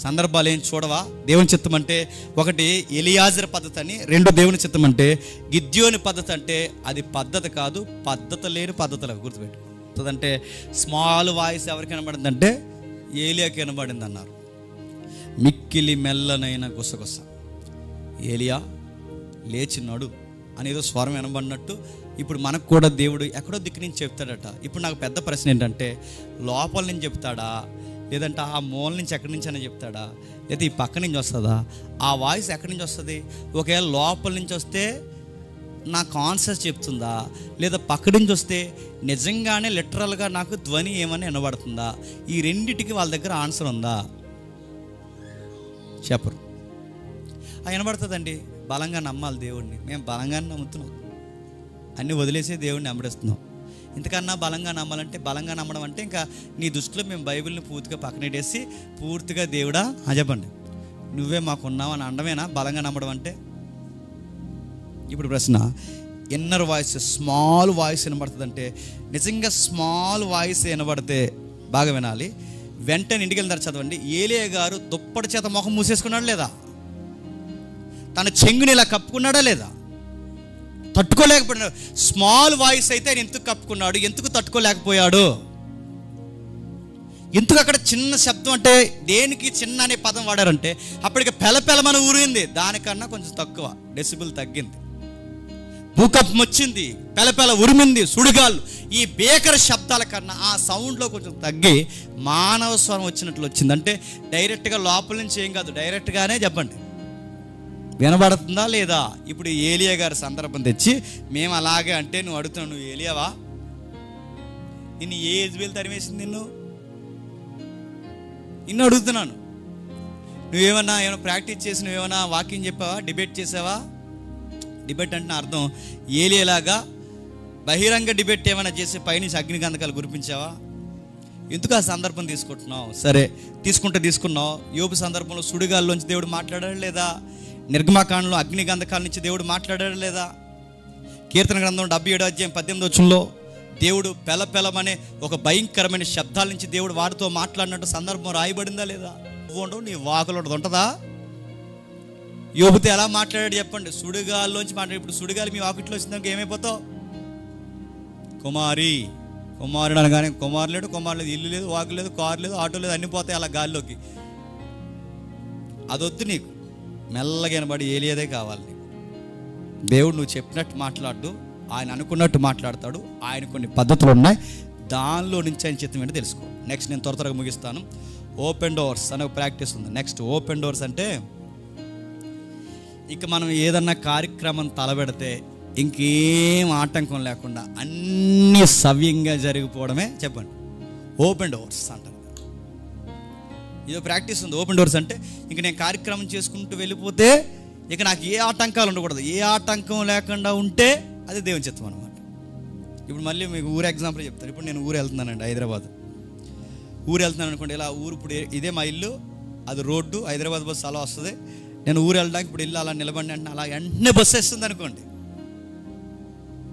సందర్భాలు ఏం చూడవా? దేవుని చిత్తం అంటే ఒకటి ఎలియాజర్ పద్ధతి అని, రెండు దేవుని చిత్తం అంటే గిద్యోని పద్ధతి. అంటే అది పద్ధతి కాదు, పద్ధతి లేని పద్ధతులకు గుర్తుపెట్టు. అంటే స్మాల్ వాయిస్ ఎవరికి వినబడిందంటే ఏలియాకి వినబడింది అన్నారు. మిక్కిలి మెల్లనైన గుసగుస, ఏలియా లేచినాడు అనేదో స్వరం వినబడినట్టు ఇప్పుడు మనకు కూడా దేవుడు ఎక్కడో దిక్కు నుంచి చెప్తాడట. ఇప్పుడు నాకు పెద్ద ప్రశ్న ఏంటంటే, లోపల నుంచి చెప్తాడా లేదంటే ఆ మూల నుంచి ఎక్కడి నుంచి అని చెప్తాడా, లేదా ఈ పక్క నుంచి వస్తుందా? ఆ వాయిస్ ఎక్కడి నుంచి వస్తుంది? ఒకవేళ లోపల నుంచి వస్తే నా కాన్షియస్ చెప్తుందా, లేదా పక్క నుంచి వస్తే నిజంగానే లిటరల్గా నాకు ధ్వని ఏమని వినబడుతుందా? ఈ రెండిటికి వాళ్ళ దగ్గర ఆన్సర్ ఉందా? చెప్పరు. వినబడుతుందండి. బలంగా నమ్మాలి దేవుడిని. మేము బలంగానే నమ్ముతున్నాం, అన్నీ వదిలేసే దేవుడిని నమ్మడిస్తున్నాం. ఇంతకన్నా బలంగా నమ్మాలంటే, బలంగా నమ్మడం అంటే ఇంకా నీ దృష్టిలో మేము బైబిల్ని పూర్తిగా పక్కనెట్టేసి పూర్తిగా దేవుడా చెప్పండి నువ్వే మాకున్నావు అని అండమేనా బలంగా నమ్మడం అంటే? ఇప్పుడు ప్రశ్న, ఇన్నర్ వాయిస్, స్మాల్ వాయిస్ వినబడుతుందంటే, నిజంగా స్మాల్ వాయిస్ వినబడితే బాగా వినాలి. వెంటనే ఇంటికి వెళ్తారు. చదవండి, ఏలియా గారు దుప్పటి చేత ముఖం మూసేసుకున్నాడు లేదా? తన చెంగుని ఇలా కప్పుకున్నాడా లేదా? తట్టుకోలేకపోయాడు. స్మాల్ వాయిస్ అయితే ఆయన ఎందుకు కప్పుకున్నాడు? ఎందుకు తట్టుకోలేకపోయాడు? ఎందుకు అక్కడ చిన్న శబ్దం అంటే దేనికి చిన్న అనే పదం వాడారంటే, అప్పటికి పెలపెలమన ఊరింది, దానికన్నా కొంచెం తక్కువ డెసిబుల్ తగ్గింది. భూకంపం వచ్చింది, పెలపెల ఉరిమింది, సుడిగాళ్ళు, ఈ బేకర శబ్దాల కన్నా ఆ సౌండ్లో కొంచెం తగ్గి మానవ స్వరం వచ్చినట్లు వచ్చింది. అంటే డైరెక్ట్గా లోపల నుంచి ఏం కాదు, డైరెక్ట్గానే చెప్పండి వినబడుతుందా లేదా? ఇప్పుడు ఏలియా గారి సందర్భం తెచ్చి మేము అలాగే అంటే నువ్వు అడుగుతున్నావు, నువ్వు ఏలియావా? నిన్ను ఏ యెజబెల్ తరిమేసింది? నిన్ను అడుగుతున్నాను. ఏమైనా ప్రాక్టీస్ చేసి నువ్వేమైనా వాకింగ్ చెప్పావా? డిబేట్ చేసావా? డిబేట్ అంటే అర్థం ఏలియాలాగా బహిరంగ డిబేట్ ఏమైనా చేసి పైనుంచి అగ్నిగంధకాలు కురిపించావా? ఎందుకు ఆ సందర్భం తీసుకుంటున్నావు? సరే, తీసుకున్నావు. యోబు సందర్భంలో సుడిగాల్లోంచి దేవుడు మాట్లాడాడు లేదా? నిర్గమకాండంలో అగ్నిగంధకాల నుంచి దేవుడు మాట్లాడాడు లేదా? కీర్తన గ్రంథం 77:18 దేవుడు పెలపెలమనే ఒక భయంకరమైన శబ్దాల నుంచి దేవుడు వాడితో మాట్లాడినట్టు సందర్భం రాయబడిందా లేదా? నువ్వు నీ వాకులో ఉంటుందా? యోబుతో ఎలా మాట్లాడాడు చెప్పండి? సుడిగాల్లోంచి మాట్లాడు. ఇప్పుడు సుడిగాలి మీ వాకిట్లో వచ్చిందాక ఏమైపోతావు? కుమారుడు అనగానే కుమారు లేడు, ఇల్లు లేదు, వాకు లేదు, కారు లేదు, ఆటో లేదు, అన్ని పోతాయి అలా గాల్లోకి. అదొద్దు నీకు. మెల్లగా వినబడి ఏలియాదే కావాలి నీకు. దేవుడు నువ్వు చెప్పినట్టు మాట్లాడు, ఆయన అనుకున్నట్టు మాట్లాడతాడు. ఆయన కొన్ని పద్ధతులు ఉన్నాయి, దానిలో నుంచి ఆయన చిత్తం ఏంటో తెలుసుకో. నెక్స్ట్ నేను త్వరగా ముగిస్తాను. ఓపెన్ డోర్స్ అనే ఒక ప్రాక్టీస్ ఉంది. నెక్స్ట్ ఓపెన్ డోర్స్ అంటే, ఇక మనం ఏదన్నా కార్యక్రమం తలబెడితే ఇంకేం ఆటంకం లేకుండా అన్నీ సవ్యంగా జరిగిపోవడమే చెప్పండి ఓపెన్ డోర్స్ అంటారు. ఇదో ప్రాక్టీస్ ఉంది. ఓపెన్ డోర్స్ అంటే ఇంక నేను కార్యక్రమం చేసుకుంటూ వెళ్ళిపోతే ఇక నాకు ఏ ఆటంకాలు ఉండకూడదు. ఏ ఆటంకం లేకుండా ఉంటే అది దేవుని చిత్తం అనమాట. ఇప్పుడు మళ్ళీ మీకు ఊరు ఎగ్జాంపుల్ చెప్తాను. ఇప్పుడు నేను ఊరు వెళ్తున్నానండి, హైదరాబాద్ ఊరు వెళ్తున్నాను అనుకోండి. ఇలా ఊరు ఇప్పుడు ఇదే మా ఇల్లు, అది రోడ్డు, హైదరాబాద్ బస్సు అలా వస్తుంది. నేను ఊరు వెళ్ళడానికి ఇప్పుడు ఇల్లు అలా నిలబడి అంటే అలా వెంటనే బస్సు వేస్తుంది అనుకోండి,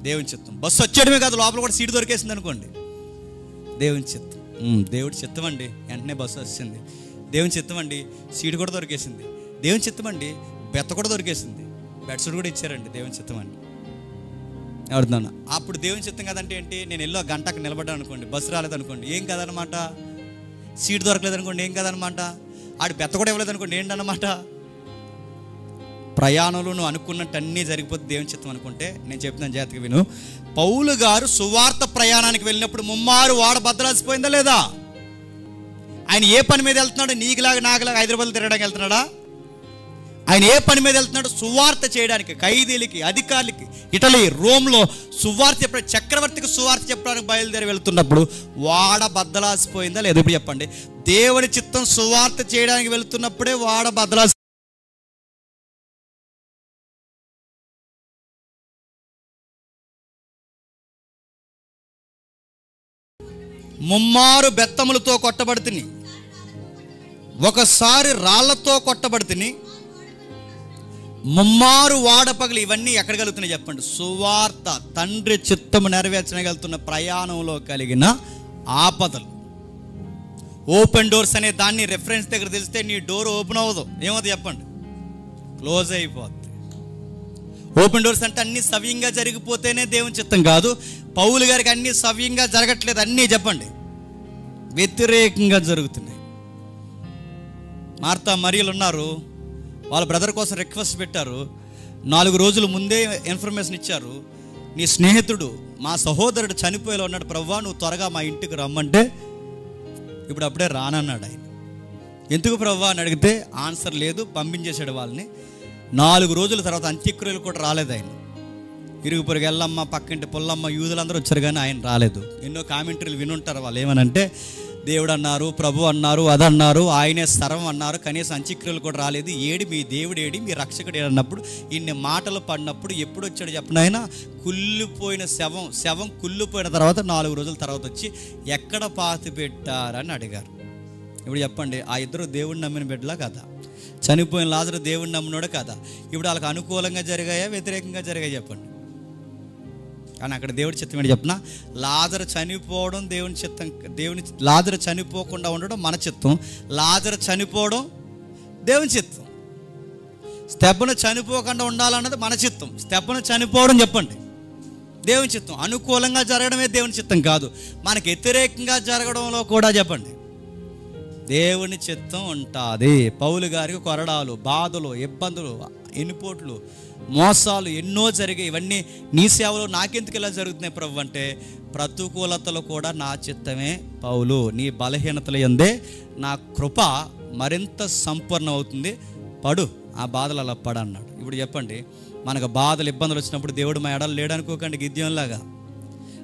దేవుని చిత్తం. బస్సు వచ్చేయడమే కాదు, లోపల కూడా సీటు దొరికేసింది అనుకోండి, దేవుని చిత్తం. దేవుడి చిత్తం అండి. వెంటనే బస్సు వచ్చింది, దేవుని చిత్తం అండి. సీటు కూడా దొరికేసింది, దేవుని చిత్తం అండి. బెత్త కూడా దొరికేసింది, బెడ్షీట్ కూడా ఇచ్చారండి, దేవుని చిత్తం అండి. ఎవరున్నా అప్పుడు దేవుని చిత్తం కదంటే ఏంటి? నేను ఎల్లో గంటకు నిలబడ్డాను అనుకోండి, బస్సు రాలేదనుకోండి, ఏం కదనమాట. సీటు దొరకలేదు అనుకోండి, ఏం కదనమాట. ఆడు బెత్త కూడా ఇవ్వలేదు అనుకోండి, ఏంటన్నమాట. ప్రయాణంలో నువ్వు అనుకున్నట్టు అన్నీ జరిగిపోతే దేవుని చిత్తం అనుకుంటే, నేను చెప్తున్నాను జాగ్రత్తగా విను. పౌలు గారు సువార్త ప్రయాణానికి వెళ్ళినప్పుడు ముమ్మారు వాడ బద్దలాసిపోయిందా లేదా? ఆయన ఏ పని మీద వెళ్తున్నాడు? నీకులాగా నాకులాగా హైదరాబాద్ తిరగడానికి వెళ్తున్నాడా? ఆయన ఏ పని మీద వెళ్తున్నాడు? సువార్త చేయడానికి, ఖైదీలకి, అధికారులకి, ఇటలీ, రోమ్లో సువార్త చెప్పడానికి, చక్రవర్తికి సువార్త చెప్పడానికి బయలుదేరి వెళ్తున్నప్పుడు వాడ బద్దలాసిపోయిందా లేదా? ఇప్పుడు చెప్పండి. దేవుని చిత్తం సువార్త చేయడానికి వెళ్తున్నప్పుడే వాడ బద్దలాసి. ముమ్మారు బెత్తములతో కొట్టబడితిని, ఒకసారి రాళ్లతో కొట్టబడితిని, ముమ్మారు వాడపగలి. ఇవన్నీ ఎక్కడ కలుగుతున్నాయి చెప్పండి? సువార్త, తండ్రి చిత్తము నెరవేర్చగలుగుతున్న ప్రయాణంలో కలిగిన ఆపదలు. ఓపెన్ డోర్స్ అనే దాన్ని రెఫరెన్స్ దగ్గర తెలిస్తే నీ డోర్ ఓపెన్ అవ్వదు. ఏమవుతుంది చెప్పండి? క్లోజ్ అయిపోద్ది. ఓపెన్ డోర్స్ అంటే అన్ని సవ్యంగా జరిగిపోతేనే దేవుని చిత్తం కాదు. పౌలు గారికి అన్ని సవ్యంగా జరగట్లేదు, అన్నీ చెప్పండి వ్యతిరేకంగా జరుగుతున్నాయి. మార్తా మరియలు ఉన్నారు, వాళ్ళ బ్రదర్ కోసం రిక్వెస్ట్ పెట్టారు. 4 రోజుల ముందే ఇన్ఫర్మేషన్ ఇచ్చారు. నీ స్నేహితుడు, మా సహోదరుడు చనిపోయేలా ఉన్నాడు ప్రభువా, నువ్వు త్వరగా మా ఇంటికి రమ్మంటే ఇప్పుడు అప్పుడే రానన్నాడు ఆయన. ఎందుకు ప్రభువా అని అడిగితే ఆన్సర్ లేదు, పంపించేశాడు వాళ్ళని. 4 రోజుల తర్వాత అంత్యక్రియలు కూడా రాలేదు ఆయన. ఇరుగు పొరుగు ఎల్లమ్మ, పక్కింటి పుల్లమ్మ, యూదులందరూ వచ్చారు కానీ ఆయన రాలేదు. ఎన్నో కామెంటరీలు వినుంటారు వాళ్ళు. ఏమనంటే దేవుడు అన్నారు, ప్రభు అన్నారు, అదన్నారు, ఆయనే సర్వం అన్నారు, కనీసం అంత్యక్రియలు కూడా రాలేదు. ఏడి మీ దేవుడు, ఏడి మీ రక్షకుడు అన్నప్పుడు, ఇన్ని మాటలు పడినప్పుడు ఎప్పుడు వచ్చాడు చెప్పిన ఆయన? కుళ్ళిపోయిన శవం కుళ్ళిపోయిన తర్వాత 4 రోజుల తర్వాత వచ్చి ఎక్కడ పాతి పెట్టారని అడిగారు. ఇప్పుడు చెప్పండి, ఆ ఇద్దరు దేవుడిని నమ్మిన బిడ్డలా కదా? చనిపోయిన లాజరు దేవుడిని నమ్మినోడే కదా? ఇప్పుడు వాళ్ళకి అనుకూలంగా జరిగాయా, వ్యతిరేకంగా జరిగాయా చెప్పండి? కానీ అక్కడ దేవుడి చిత్తం ఏంటి చెప్పిన? లాజరు చనిపోవడం దేవుని చిత్తం. లాజరు చనిపోకుండా ఉండడం మన చిత్తం, లాజరు చనిపోవడం దేవుని చిత్తం. స్టెఫను చనిపోకుండా ఉండాలన్నది మన చిత్తం, స్టెఫను చనిపోవడం చెప్పండి దేవుని చిత్తం. అనుకూలంగా జరగడమే దేవుని చిత్తం కాదు, మనకు వ్యతిరేకంగా జరగడంలో కూడా చెప్పండి దేవుని చిత్తం ఉంటుంది. పౌలు గారికి కొరడాలు, బాధలు, ఇబ్బందులు, ఎన్నిపోట్లు, మోసాలు ఎన్నో జరిగాయి. ఇవన్నీ నీ సేవలో నాకెందుకు ఇలా జరుగుతున్నాయి ప్రభు అంటే, ప్రతికూలతలు కూడా నా చిత్తమే పౌలు, నీ బలహీనతల యందే నా కృప మరింత సంపూర్ణం అవుతుంది, పడు ఆ బాధలు అలా పడన్నాడు. ఇప్పుడు చెప్పండి, మనకు బాధలు, ఇబ్బందులు వచ్చినప్పుడు దేవుడు మా ఎడలు లేడు అనుకోకండి గిద్యోన్లాగా.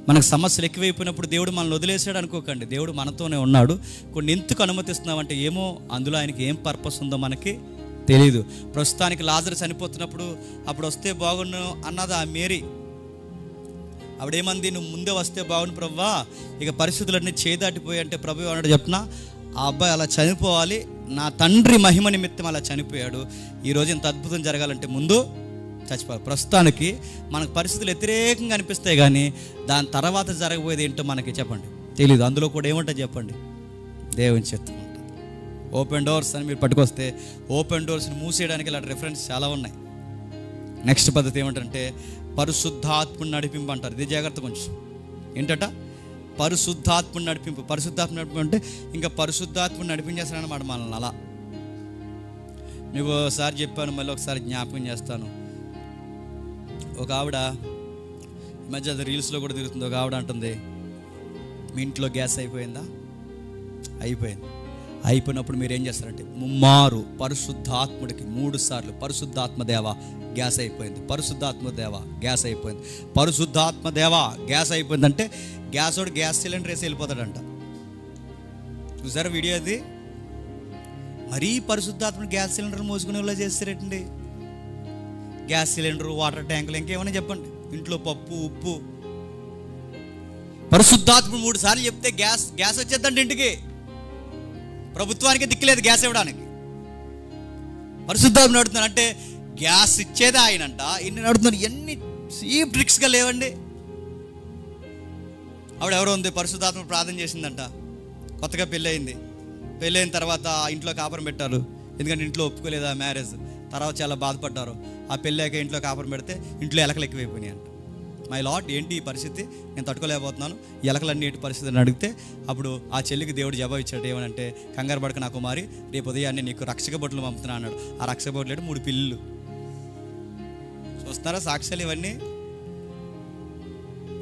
మనకు సమస్యలు ఎక్కువైపోయినప్పుడు దేవుడు మనల్ని వదిలేసాడు అనుకోకండి, దేవుడు మనతోనే ఉన్నాడు. కొన్ని ఎందుకు అనుమతిస్తున్నామంటే ఏమో అందులో ఆయనకి ఏం పర్పస్ ఉందో మనకి తెలీదు. ప్రస్తుతానికి లాజరు చనిపోతున్నప్పుడు అప్పుడు వస్తే బాగుండు అన్నది ఆ మేరీ. ఆవిడేమంది, నువ్వు ముందే వస్తే బాగుండు ప్రభువా, ఇక పరిస్థితులన్నీ చేదాటిపోయి అంటే ప్రభు అన్నాడు చెప్పిన, ఆ అబ్బాయి అలా చనిపోవాలి, నా తండ్రి మహిమ నిమిత్తం అలా చనిపోయాడు. ఈరోజు ఇంత అద్భుతం జరగాలంటే ముందు చచ్చిపోవాలి. ప్రస్తుతానికి మనకు పరిస్థితులు వ్యతిరేకంగా అనిపిస్తాయి కానీ దాని తర్వాత జరగబోయేది ఏంటో మనకి చెప్పండి తెలీదు. అందులో కూడా ఏముంటుంది చెప్పండి? దేవుని చిత్తం ఉంటుంది. ఓపెన్ డోర్స్ అని మీరు పట్టుకొస్తే ఓపెన్ డోర్స్ని మూసేయడానికి ఇలాంటి రిఫరెన్స్ చాలా ఉన్నాయి. నెక్స్ట్ పద్ధతి ఏమంటారంటే పరిశుద్ధాత్మని నడిపింపు అంటారు. ఇది జాగ్రత్త కొంచెం. ఏంటట? పరిశుద్ధాత్మని నడిపింపు. పరిశుద్ధాత్మ నడిపింపు అంటే ఇంకా పరిశుద్ధాత్మని నడిపించేస్తానన్నమాట మనల్ని. అలా మీకు ఒకసారి చెప్పాను, మళ్ళీ ఒకసారి జ్ఞాపకం చేస్తాను. ఒక ఆవిడ ఈ మధ్య అది రీల్స్లో కూడా తిరుగుతుంది. ఒక ఆవిడ అంటుంది, మీ ఇంట్లో గ్యాస్ అయిపోయిందా? అయిపోయింది. అయిపోయినప్పుడు మీరు ఏం చేస్తారంటే ముమ్మారు పరిశుద్ధాత్ముడికి 3 సార్లు పరిశుద్ధాత్మ దేవ గ్యాస్ అయిపోయింది, పరిశుద్ధాత్మ దేవ గ్యాస్ అయిపోయింది, పరిశుద్ధాత్మ దేవ గ్యాస్ అయిపోయింది అంటే గ్యాస్ వాడు గ్యాస్ సిలిండర్ వేసి వెళ్ళిపోతాడంట. చూసారా వీడియో అది? మరీ పరిశుద్ధాత్మని గ్యాస్ సిలిండర్ మోసుకునే వాళ్ళు చేస్తారేంటండి? గ్యాస్ సిలిండర్, వాటర్ ట్యాంకులు, ఇంకేమైనా చెప్పండి, ఇంట్లో పప్పు, ఉప్పు. పరిశుద్ధాత్మ 3 సార్లు చెప్తే గ్యాస్ వచ్చేద్దండి ఇంటికి. ప్రభుత్వానికి దిక్కులేదు గ్యాస్ ఇవ్వడానికి. పరిశుద్ధాత్మ నడుతున్నాను అంటే గ్యాస్ ఇచ్చేదే ఆయనంట. ఇన్ని నడుతున్నాను, ఎన్ని చీప్ ట్రిక్స్గా లేవండి. ఆవిడ ఎవరో ఉంది, పరిశుద్ధాత్మ ప్రార్థన చేసిందంట. కొత్తగా పెళ్ళయింది. పెళ్ళైన తర్వాత ఇంట్లో కాపురం పెట్టారు, ఎందుకంటే ఇంట్లో ఒప్పుకోలేదు ఆ మ్యారేజ్. తర్వాత చాలా బాధపడ్డారు. ఆ పెళ్ళాక ఇంట్లో కాపురం పెడితే ఇంట్లో ఎలకలు ఎక్కువైపోయినాయి అంట. మై లార్డ్, ఏంటి ఈ పరిస్థితి, నేను తట్టుకోలేకపోతున్నాను, ఎలకలన్నీ ఏంటి పరిస్థితి అని అడిగితే అప్పుడు ఆ చెల్లికి దేవుడు జవాబు ఇచ్చాడు. ఏమనంటే, కంగారు పడక నా కుమారి, రేపు ఉదయాన్నే నీకు రక్షక బొట్లు పంపుతున్నా అన్నాడు. ఆ రక్షక బొట్లు 3 పిల్లులు. చూస్తున్నారా సాక్ష్యాలు ఇవన్నీ?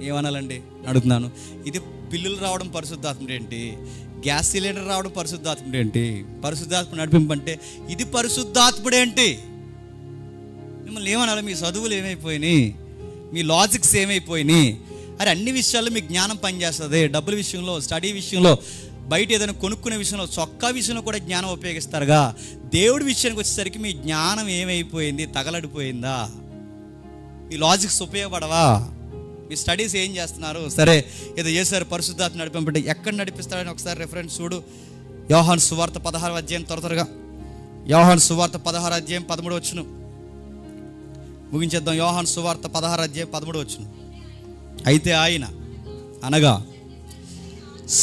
ఏమనాలండి అడుగుతున్నాను. ఇది పిల్లులు రావడం పరిశుద్ధాత్ముడు ఏంటి? గ్యాస్ సిలిండర్ రావడం పరిశుద్ధాత్ముడు ఏంటి? పరిశుద్ధాత్మ నడిపింపు అంటే ఇది పరిశుద్ధాత్ముడు ఏంటి? మిమ్మల్ని ఏమనాలి? మీ చదువులు ఏమైపోయినాయి? మీ లాజిక్స్ ఏమైపోయినాయి? అరే అన్ని విషయాల్లో మీకు జ్ఞానం పనిచేస్తుంది. డబ్బుల విషయంలో, స్టడీ విషయంలో, బయట ఏదైనా కొనుక్కునే విషయంలో, చొక్కా విషయంలో కూడా జ్ఞానం ఉపయోగిస్తారుగా. దేవుడి విషయానికి వచ్చేసరికి మీ జ్ఞానం ఏమైపోయింది? తగలడిపోయిందా? మీ లాజిక్స్ ఉపయోగపడవా? మీ స్టడీస్ ఏం చేస్తున్నారు? సరే ఏదో చేశారు, పరిశుద్ధాత్మ నడిపింపంటే ఎక్కడ నడిపిస్తారని ఒకసారి రెఫరెన్స్ చూడు. యోహాను సువార్త 16వ అధ్యాయం, త్వరగా యోహాను సువార్త 16వ అధ్యాయం 13వ వచనం ముగించేద్దాం. యోహాను సువార్త 16వ అధ్యాయం 13వ వచనం. అయితే ఆయన అనగా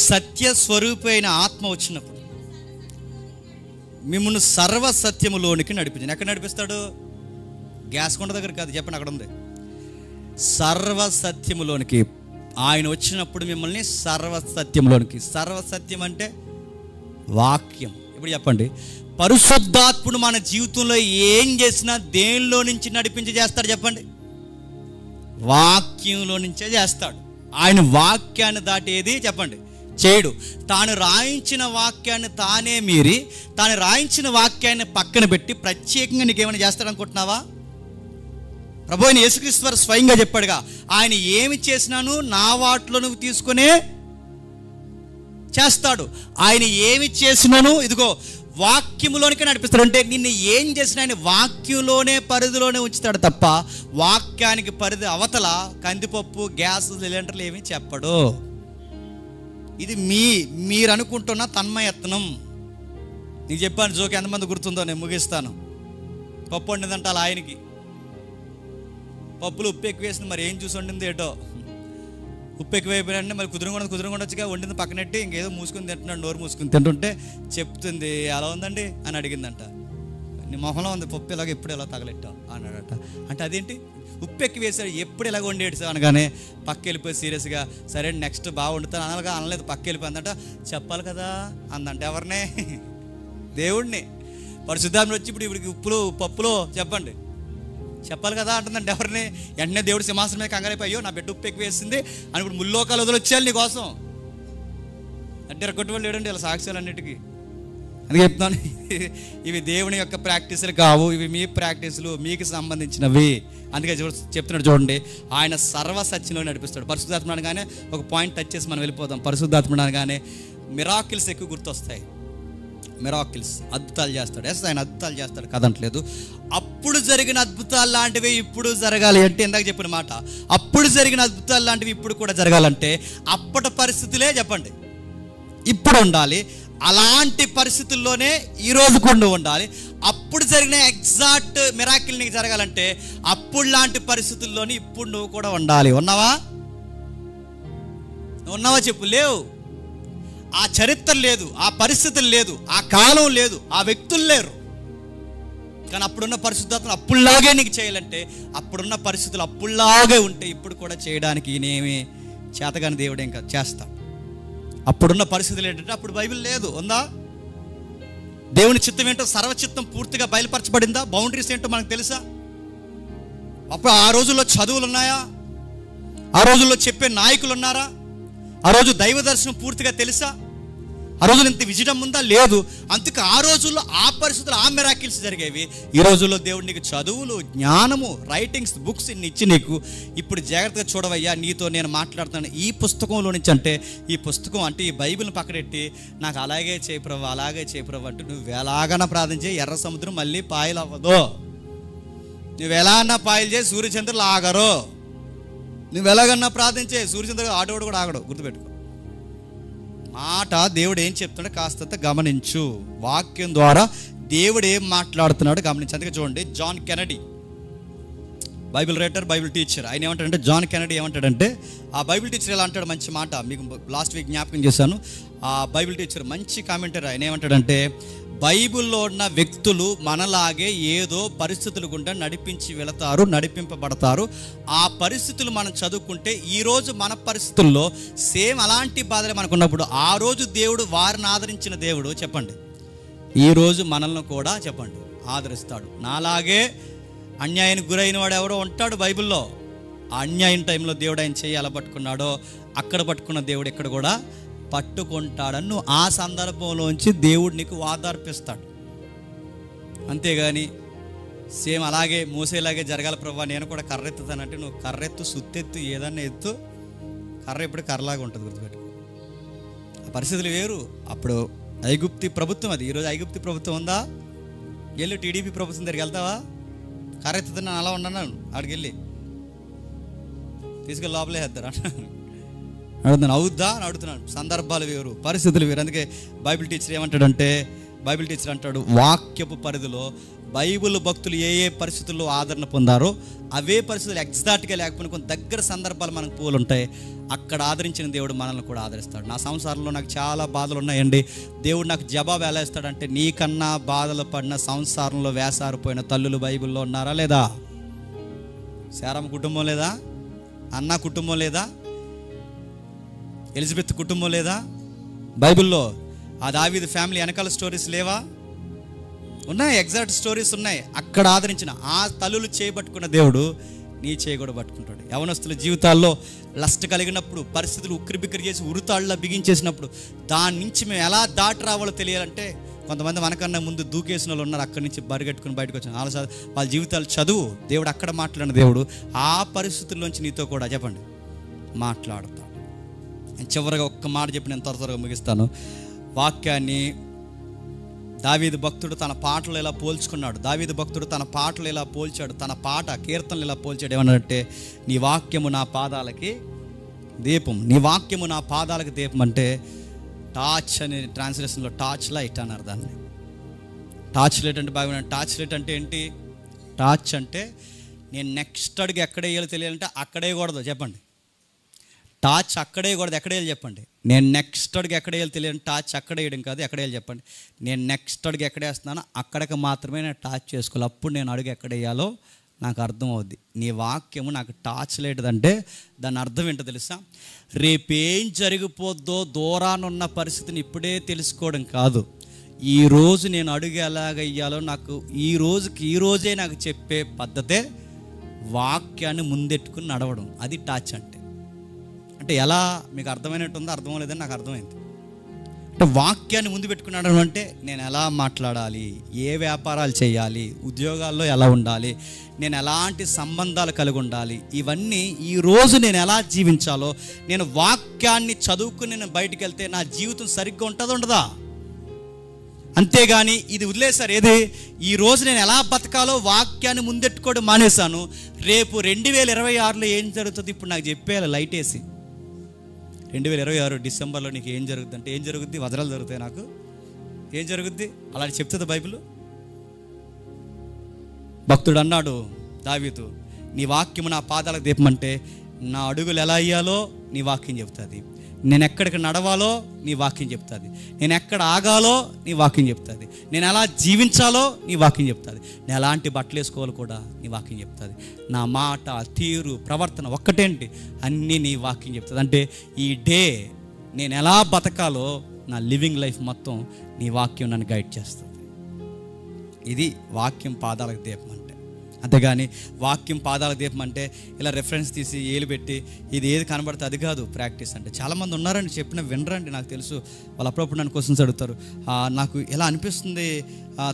సత్య స్వరూపైన ఆత్మ వచ్చినప్పుడు మిమ్మల్ని సర్వసత్యములోనికి నడిపించండి. ఎక్కడ నడిపిస్తాడు? గ్యాస్ కొండ దగ్గర కాదు, చెప్పండి, అక్కడ ఉంది. సర్వసత్యములోనికి ఆయన వచ్చినప్పుడు మిమ్మల్ని సర్వసత్యంలోనికి. సర్వసత్యం అంటే వాక్యం. ఇప్పుడు చెప్పండి, పరిశుద్ధాత్ముడు మన జీవితంలో ఏం చేసినా దేనిలో నుంచి నడిపించి చేస్తాడు చెప్పండి? వాక్యంలో నుంచే చేస్తాడు. ఆయన వాక్యాన్ని దాటి ఏది చెప్పండి చేయడు. తాను రాయించిన వాక్యాన్ని తానే మీరి, తాను రాయించిన వాక్యాన్ని పక్కన పెట్టి ప్రత్యేకంగా నీకేమైనా చేస్తాడనుకుంటున్నావా? ప్రభువైన యేసుక్రీస్తు వారు స్వయంగా చెప్పాడుగా, ఆయన ఏమి చేసినాను నా వాటిలో నువ్వు తీసుకునే చేస్తాడు. ఆయన ఏమి చేసినాను ఇదిగో వాక్యములోనికే నడిపిస్తాడు. అంటే నిన్ను ఏం చేసినా ఆయన వాక్యంలోనే పరిధిలోనే ఉంచుతాడు తప్ప వాక్యానికి పరిధి అవతల కందిపప్పు, గ్యాస్ సిలిండర్లు ఏమీ చెప్పడు. ఇది మీరు అనుకుంటున్న తన్మయత్నం. నీకు చెప్పాను జోకి, ఎంతమంది గుర్తుందో, నేను ముగిస్తాను. పప్పు వండిందంట అలా ఆయనకి, పప్పులు ఉప్పు ఎక్కువ వేసింది, మరి ఏం చూసి వండింది ఏటో, ఉప్పు ఎక్కువైపోయినంటే మరి కుదురుకుండా వచ్చి వండింది పక్కనెట్టి ఇంకేదో మూసుకుని తింటున్నాడు, నోరు మూసుకుని తింటుంటే చెప్తుంది, ఎలా ఉందండి అని అడిగిందంట. నీ మొహంలో ఉంది పప్పు, ఇలాగ ఎప్పుడు ఎలా తగలెట్టావు అన్నాడట. అంటే అదేంటి ఉప్పు ఎక్కువ వేసాడు, ఎప్పుడు ఇలాగ వండేడు అనగానే పక్క వెళ్ళిపోయి సీరియస్గా, సరే నెక్స్ట్ బాగా వండుతాను అనగా అనలేదు, పక్క వెళ్ళిపోయిందంట. చెప్పాలి కదా అందంట. ఎవరినే? దేవుడిని. పరిశుద్ధాత్మ వచ్చి ఇప్పుడు ఉప్పులో పప్పులో చెప్పాలి కదా అంటుందంటే ఎవరిని? వెంటనే దేవుడు సింహాసనం మీద కంగారైపోయి, అయ్యో నా బిడ్డ ఉప్పు ఎక్కువ వేసింది అని ఇప్పుడు ముల్లోకాలు వదిలొచ్చేయాలి నీ కోసం అంటే రొక్కటి వాళ్ళు లేడండి ఇలా సాక్ష్యాలు అన్నిటికీ. అందుకే చెప్తాను, ఇవి దేవుని యొక్క ప్రాక్టీసులు కావు, ఇవి మీ ప్రాక్టీసులు, మీకు సంబంధించినవి. అందుకే చెప్తున్నాడు చూడండి, ఆయన సర్వసత్యంలో నడిపిస్తాడు. పరిశుద్ధాత్మ అనగానే ఒక పాయింట్ టచ్ చేసి మనం వెళ్ళిపోదాం. పరిశుద్ధాత్మ అనగానే మిరాకిల్స్ ఎక్కువ గుర్తొస్తాయి. మిరాకిల్స్, అద్భుతాలు చేస్తాడు. ఆయన అద్భుతాలు చేస్తాడు కదంటలేదు. అప్పుడు జరిగిన అద్భుతాలు లాంటివి ఇప్పుడు జరగాలి అంటే, ఇందాక చెప్పిన మాట, అప్పుడు జరిగిన అద్భుతాలు లాంటివి ఇప్పుడు కూడా జరగాలంటే అప్పటి పరిస్థితులే చెప్పండి ఇప్పుడు ఉండాలి. అలాంటి పరిస్థితుల్లోనే ఈరోజు కూడా ఉండాలి. అప్పుడు జరిగిన ఎగ్జాక్ట్ మిరాకిల్ నీకు జరగాలంటే అప్పుడు లాంటి పరిస్థితుల్లోనే ఇప్పుడు నువ్వు కూడా ఉండాలి. ఉన్నావా చెప్పు. లేవు. ఆ చరిత్ర లేదు, ఆ పరిస్థితులు లేదు, ఆ కాలం లేదు, ఆ వ్యక్తులు లేరు. కానీ అప్పుడున్న పరిశుద్ధాత్మ అప్పుడులాగే నీకు చేయాలంటే, అప్పుడున్న పరిస్థితులు అప్పుడులాగే ఉంటే ఇప్పుడు కూడా చేయడానికి ఈయనేమి చేతగాని దేవుడు ఇంకా చేస్తాడు. అప్పుడున్న పరిస్థితులు ఏంటంటే అప్పుడు బైబిల్ లేదు. ఉందా? దేవుని చిత్తం ఏంటో సర్వచిత్తం పూర్తిగా బయలుపరచబడిందా? బౌండరీస్ ఏంటో మనకు తెలుసా? అప్పుడు ఆ రోజుల్లో చదువులు ఉన్నాయా? ఆ రోజుల్లో చెప్పే నాయకులు ఉన్నారా? ఆ రోజు దైవ దర్శనం పూర్తిగా తెలుసా? ఆ రోజుల్లో ఇంత విజయం ఉందా? లేదు. అందుకే ఆ రోజుల్లో ఆ పరిస్థితులు, ఆ మిరాకిల్స్ జరిగేవి. ఈ రోజుల్లో దేవుడు నీకు చదువులు, జ్ఞానము, రైటింగ్స్, బుక్స్ ఇన్ని ఇచ్చి నీకు ఇప్పుడు జాగ్రత్తగా చూడవయ్యా, నీతో నేను మాట్లాడుతాను ఈ పుస్తకంలో నుంచి అంటే, ఈ పుస్తకం అంటే ఈ బైబిల్ని పక్కనెట్టి నాకు అలాగే చేయప్రవ్వ, అలాగే చేయప్రవ్వ అంటూ నువ్వు ఎలాగన్నా ప్రార్థన చేయి, ఎర్ర సముద్రం మళ్ళీ పాయలు అవ్వదు. నువ్వు ఎలా అన్నా పాయలు చేయి, సూర్యచంద్రులు ఆగరు. నువ్వు ఎలాగన్నా ప్రార్థన చేయి, సూర్యచంద్రుడు ఆడోడు కూడా ఆగడు. గుర్తుపెట్టుకో మాట. దేవుడు ఏం చెప్తున్నాడో కాస్త గమనించు. వాక్యం ద్వారా దేవుడు ఏం మాట్లాడుతున్నాడు గమనించు. అందుకే చూడండి, John Kennedy Bible writer, Bible teacher, ఆయన ఏమంటాడంటే, జాన్ కెనడీ ఏమంటాడంటే, ఆ బైబిల్ టీచర్ ఎలా అంటాడు, మంచి మాట మీకు లాస్ట్ వీక్ జ్ఞాపకం చేశాను. ఆ బైబిల్ టీచర్ మంచి కామెంటర్. ఆయన ఏమంటాడంటే, బైబిల్లో ఉన్న వ్యక్తులు మనలాగే ఏదో పరిస్థితులు గుండా నడిపింపబడతారు. ఆ పరిస్థితులు మనం చదువుకుంటే ఈరోజు మన పరిస్థితుల్లో సేమ్ అలాంటి బాధలు మనకున్నప్పుడు ఆ రోజు దేవుడు వారిని ఆదరించిన దేవుడు చెప్పండి ఈరోజు మనల్ని కూడా చెప్పండి ఆదరిస్తాడు. నాలాగే అన్యాయానికి గురైన వాడు ఎవరో ఉంటాడు బైబిల్లో. ఆ అన్యాయం టైంలో దేవుడు ఆయన చేయి ఎలా పట్టుకున్నాడో అక్కడ పట్టుకున్న దేవుడు ఇక్కడ కూడా పట్టుకుంటాడని నువ్వు ఆ సందర్భంలోంచి దేవుడు నీకు వాదార్పిస్తాడు. అంతేగాని సేమ్ అలాగే మోసేలాగే జరగాలి ప్రభా, నేను కూడా కర్రెత్తుతానంటే నువ్వు కర్రెత్తు, సుత్తెత్తు, ఏదన్నా ఎత్తు, కర్ర ఎప్పుడు కర్రలాగా ఉంటుంది. గుర్తుపెట్టు. ఆ పరిస్థితులు వేరు. అప్పుడు ఐగుప్తి ప్రభుత్వం అది. ఈరోజు ఐగుప్తి ప్రభుత్వం ఉందా? వెళ్ళి టీడీపీ ప్రభుత్వం దగ్గరికి వెళ్తావా? కర్రెత్తుతున్నా అలా ఉండన్నాను, అక్కడికి వెళ్ళి తీసుకెళ్ళి లోపలే వేద్దారు అడుగుతున్నాను. అవుద్దా అని అడుగుతున్నాను. సందర్భాలు వేరు, పరిస్థితులు వేరు. అందుకే బైబిల్ టీచర్ ఏమంటాడంటే, బైబిల్ టీచర్ అంటాడు, వాక్యపు పరిధిలో బైబిల్ భక్తులు ఏ ఏ పరిస్థితుల్లో ఆదరణ పొందారో అవే పరిస్థితులు ఎగ్జాక్ట్గా లేకపోయినా కొన్ని దగ్గర సందర్భాలు మనకు పోలుంటాయి. అక్కడ ఆదరించిన దేవుడు మనల్ని కూడా ఆదరిస్తాడు. నా సంసారంలో నాకు చాలా బాధలు ఉన్నాయండి, దేవుడు నాకు జవాబు ఎలా ఇస్తాడంటే, నీకన్నా బాధలు పడిన సంసారంలో వేసారిపోయిన తల్లులు బైబిల్లో ఉన్నారా లేదా? శారమ్మ కుటుంబం లేదా? అన్న కుటుంబం లేదా? ఎలిజబెత్ కుటుంబం లేదా బైబిల్లో? ఆ దావీదు ఫ్యామిలీ వెనకాల స్టోరీస్ లేవా? ఉన్నాయి, ఎగ్జాక్ట్ స్టోరీస్ ఉన్నాయి. అక్కడ ఆదరించిన ఆ తల్లులు చేయబట్టుకున్న దేవుడు నీ చేయి కూడా పట్టుకుంటాడు. యవనస్తుల జీవితాల్లో లస్ట్ కలిగినప్పుడు, పరిస్థితులు ఉక్కిరిబిక్కిరి చేసి ఉరుతాళ్ళ బిగించేసినప్పుడు దాని నుంచి మేము ఎలా దాటి రావాలో తెలియాలంటే కొంతమంది మనకన్నా ముందు దూకేసిన వాళ్ళు ఉన్నారు. అక్కడి నుంచి బరిగట్టుకుని బయటకు వచ్చాను. వాళ్ళ జీవితాలు చదువు. దేవుడు అక్కడ మాట్లాడిన దేవుడు ఆ పరిస్థితుల్లోంచి నీతో కూడా చెప్పండి మాట్లాడతాడు. చివరిగా ఒక్క మాట చెప్పి నేను త్వరగా ముగిస్తాను. వాక్యాన్ని దావీదు భక్తుడు తన పాటలు ఇలా పోల్చుకున్నాడు. దావీదు భక్తుడు తన పాటలు ఇలా పోల్చాడు, తన పాట కీర్తనలు ఇలా పోల్చాడు. ఏమన్నాడంటే, నీ వాక్యము నా పాదాలకి దీపం. నీ వాక్యము నా పాదాలకి దీపం అంటే టార్చ్ అనే ట్రాన్స్లేషన్లో టార్చ్ లైట్ అన్నారు దాన్ని. టార్చ్ లైట్ అంటే బాగా, టార్చ్ లైట్ అంటే ఏంటి? టార్చ్ అంటే నేను నెక్స్ట్ అడుగు ఎక్కడ వేయాలో తెలియాలంటే అక్కడే కూడదు. చెప్పండి, టార్చ్ అక్కడే కూడదు. ఎక్కడ వేయాలి చెప్పండి? నేను నెక్స్ట్ అడుగు ఎక్కడ వేయాలి తెలియాలి. టార్చ్ అక్కడ వేయడం కాదు, ఎక్కడ వేయాలి చెప్పండి? నేను నెక్స్ట్ అడుగు ఎక్కడ వేస్తున్నానో అక్కడికి మాత్రమే నేను టార్చ్ చేసుకోవాలి. అప్పుడు నేను అడుగు ఎక్కడ వేయాలో నాకు అర్థం అవుద్ది. నీ వాక్యము నాకు టార్చ్ లేదంటే దాని అర్థం ఏంటో తెలుసా? రేపేం జరిగిపోద్దో దూరానున్న పరిస్థితిని ఇప్పుడే తెలుసుకోవడం కాదు, ఈరోజు నేను అడుగు ఎలాగ వేయాలో నాకు ఈ రోజే నాకు చెప్పే పద్ధతే వాక్యాన్ని ముందెట్టుకుని నడవడం. అది టార్చ్ అంటే. అంటే ఎలా మీకు అర్థమైనట్టుందో అర్థం లేదని నాకు అర్థమైంది. అంటే వాక్యాన్ని ముందు పెట్టుకున్నాడు అంటే నేను ఎలా మాట్లాడాలి, ఏ వ్యాపారాలు చేయాలి, ఉద్యోగాల్లో ఎలా ఉండాలి, నేను ఎలాంటి సంబంధాలు కలిగి ఉండాలి, ఇవన్నీ ఈరోజు నేను ఎలా జీవించాలో నేను వాక్యాన్ని చదువుకుని నేను బయటికి వెళ్తే నా జీవితం సరిగ్గా ఉంటుందా ఉండదా? అంతేగాని ఇది వదిలేశారు. ఏది? ఈరోజు నేను ఎలా బతకాలో వాక్యాన్ని ముందెట్టుకోవడం మానేశాను. రేపు 2026లో ఏం జరుగుతుంది ఇప్పుడు నాకు చెప్పేయాలి లైట్ వేసి. 2026 డిసెంబర్లో నీకు ఏం జరుగుద్ది అంటే ఏం జరుగుద్ది? వజ్రాలు జరుగుతాయి. నాకు ఏం జరుగుద్ది అలా చెప్తుంది బైబిల్. భక్తుడు అన్నాడు దావీదు, నీ వాక్యము నా పాదాలకు దీపం అంటే నా అడుగులు ఎలా అయ్యాలో నీ వాక్యం చెప్తుంది, నేను ఎక్కడికి నడవాలో నీ వాక్యం చెప్తుంది, నేను ఎక్కడ ఆగాలో నీ వాక్యం చెప్తుంది, నేను ఎలా జీవించాలో నీ వాక్యం చెప్తుంది, నేను ఎలాంటి బట్టలు వేసుకోవాలో కూడా నీ వాక్యం చెప్తుంది. నా మాట, తీరు, ప్రవర్తన ఒక్కటేంటి అన్నీ నీ వాక్యం చెప్తుంది. అంటే ఈ డే నేను ఎలా బతకాలో నా లివింగ్ లైఫ్ మొత్తం నీ వాక్యం నన్ను గైడ్ చేస్తుంది. ఇది వాక్యం పాదాలకు దీపం అంటే. అంతేగాని వాక్యం పాదాలకు దీపం అంటే ఇలా రెఫరెన్స్ తీసి ఏలు పెట్టి ఇది ఏది కనబడితే అది కాదు ప్రాక్టీస్ అంటే. చాలామంది ఉన్నారండి, చెప్పిన వినరండి. నాకు తెలుసు వాళ్ళు అప్పుడప్పుడు నన్ను క్వశ్చన్స్ అడుగుతారు. నాకు ఎలా అనిపిస్తుంది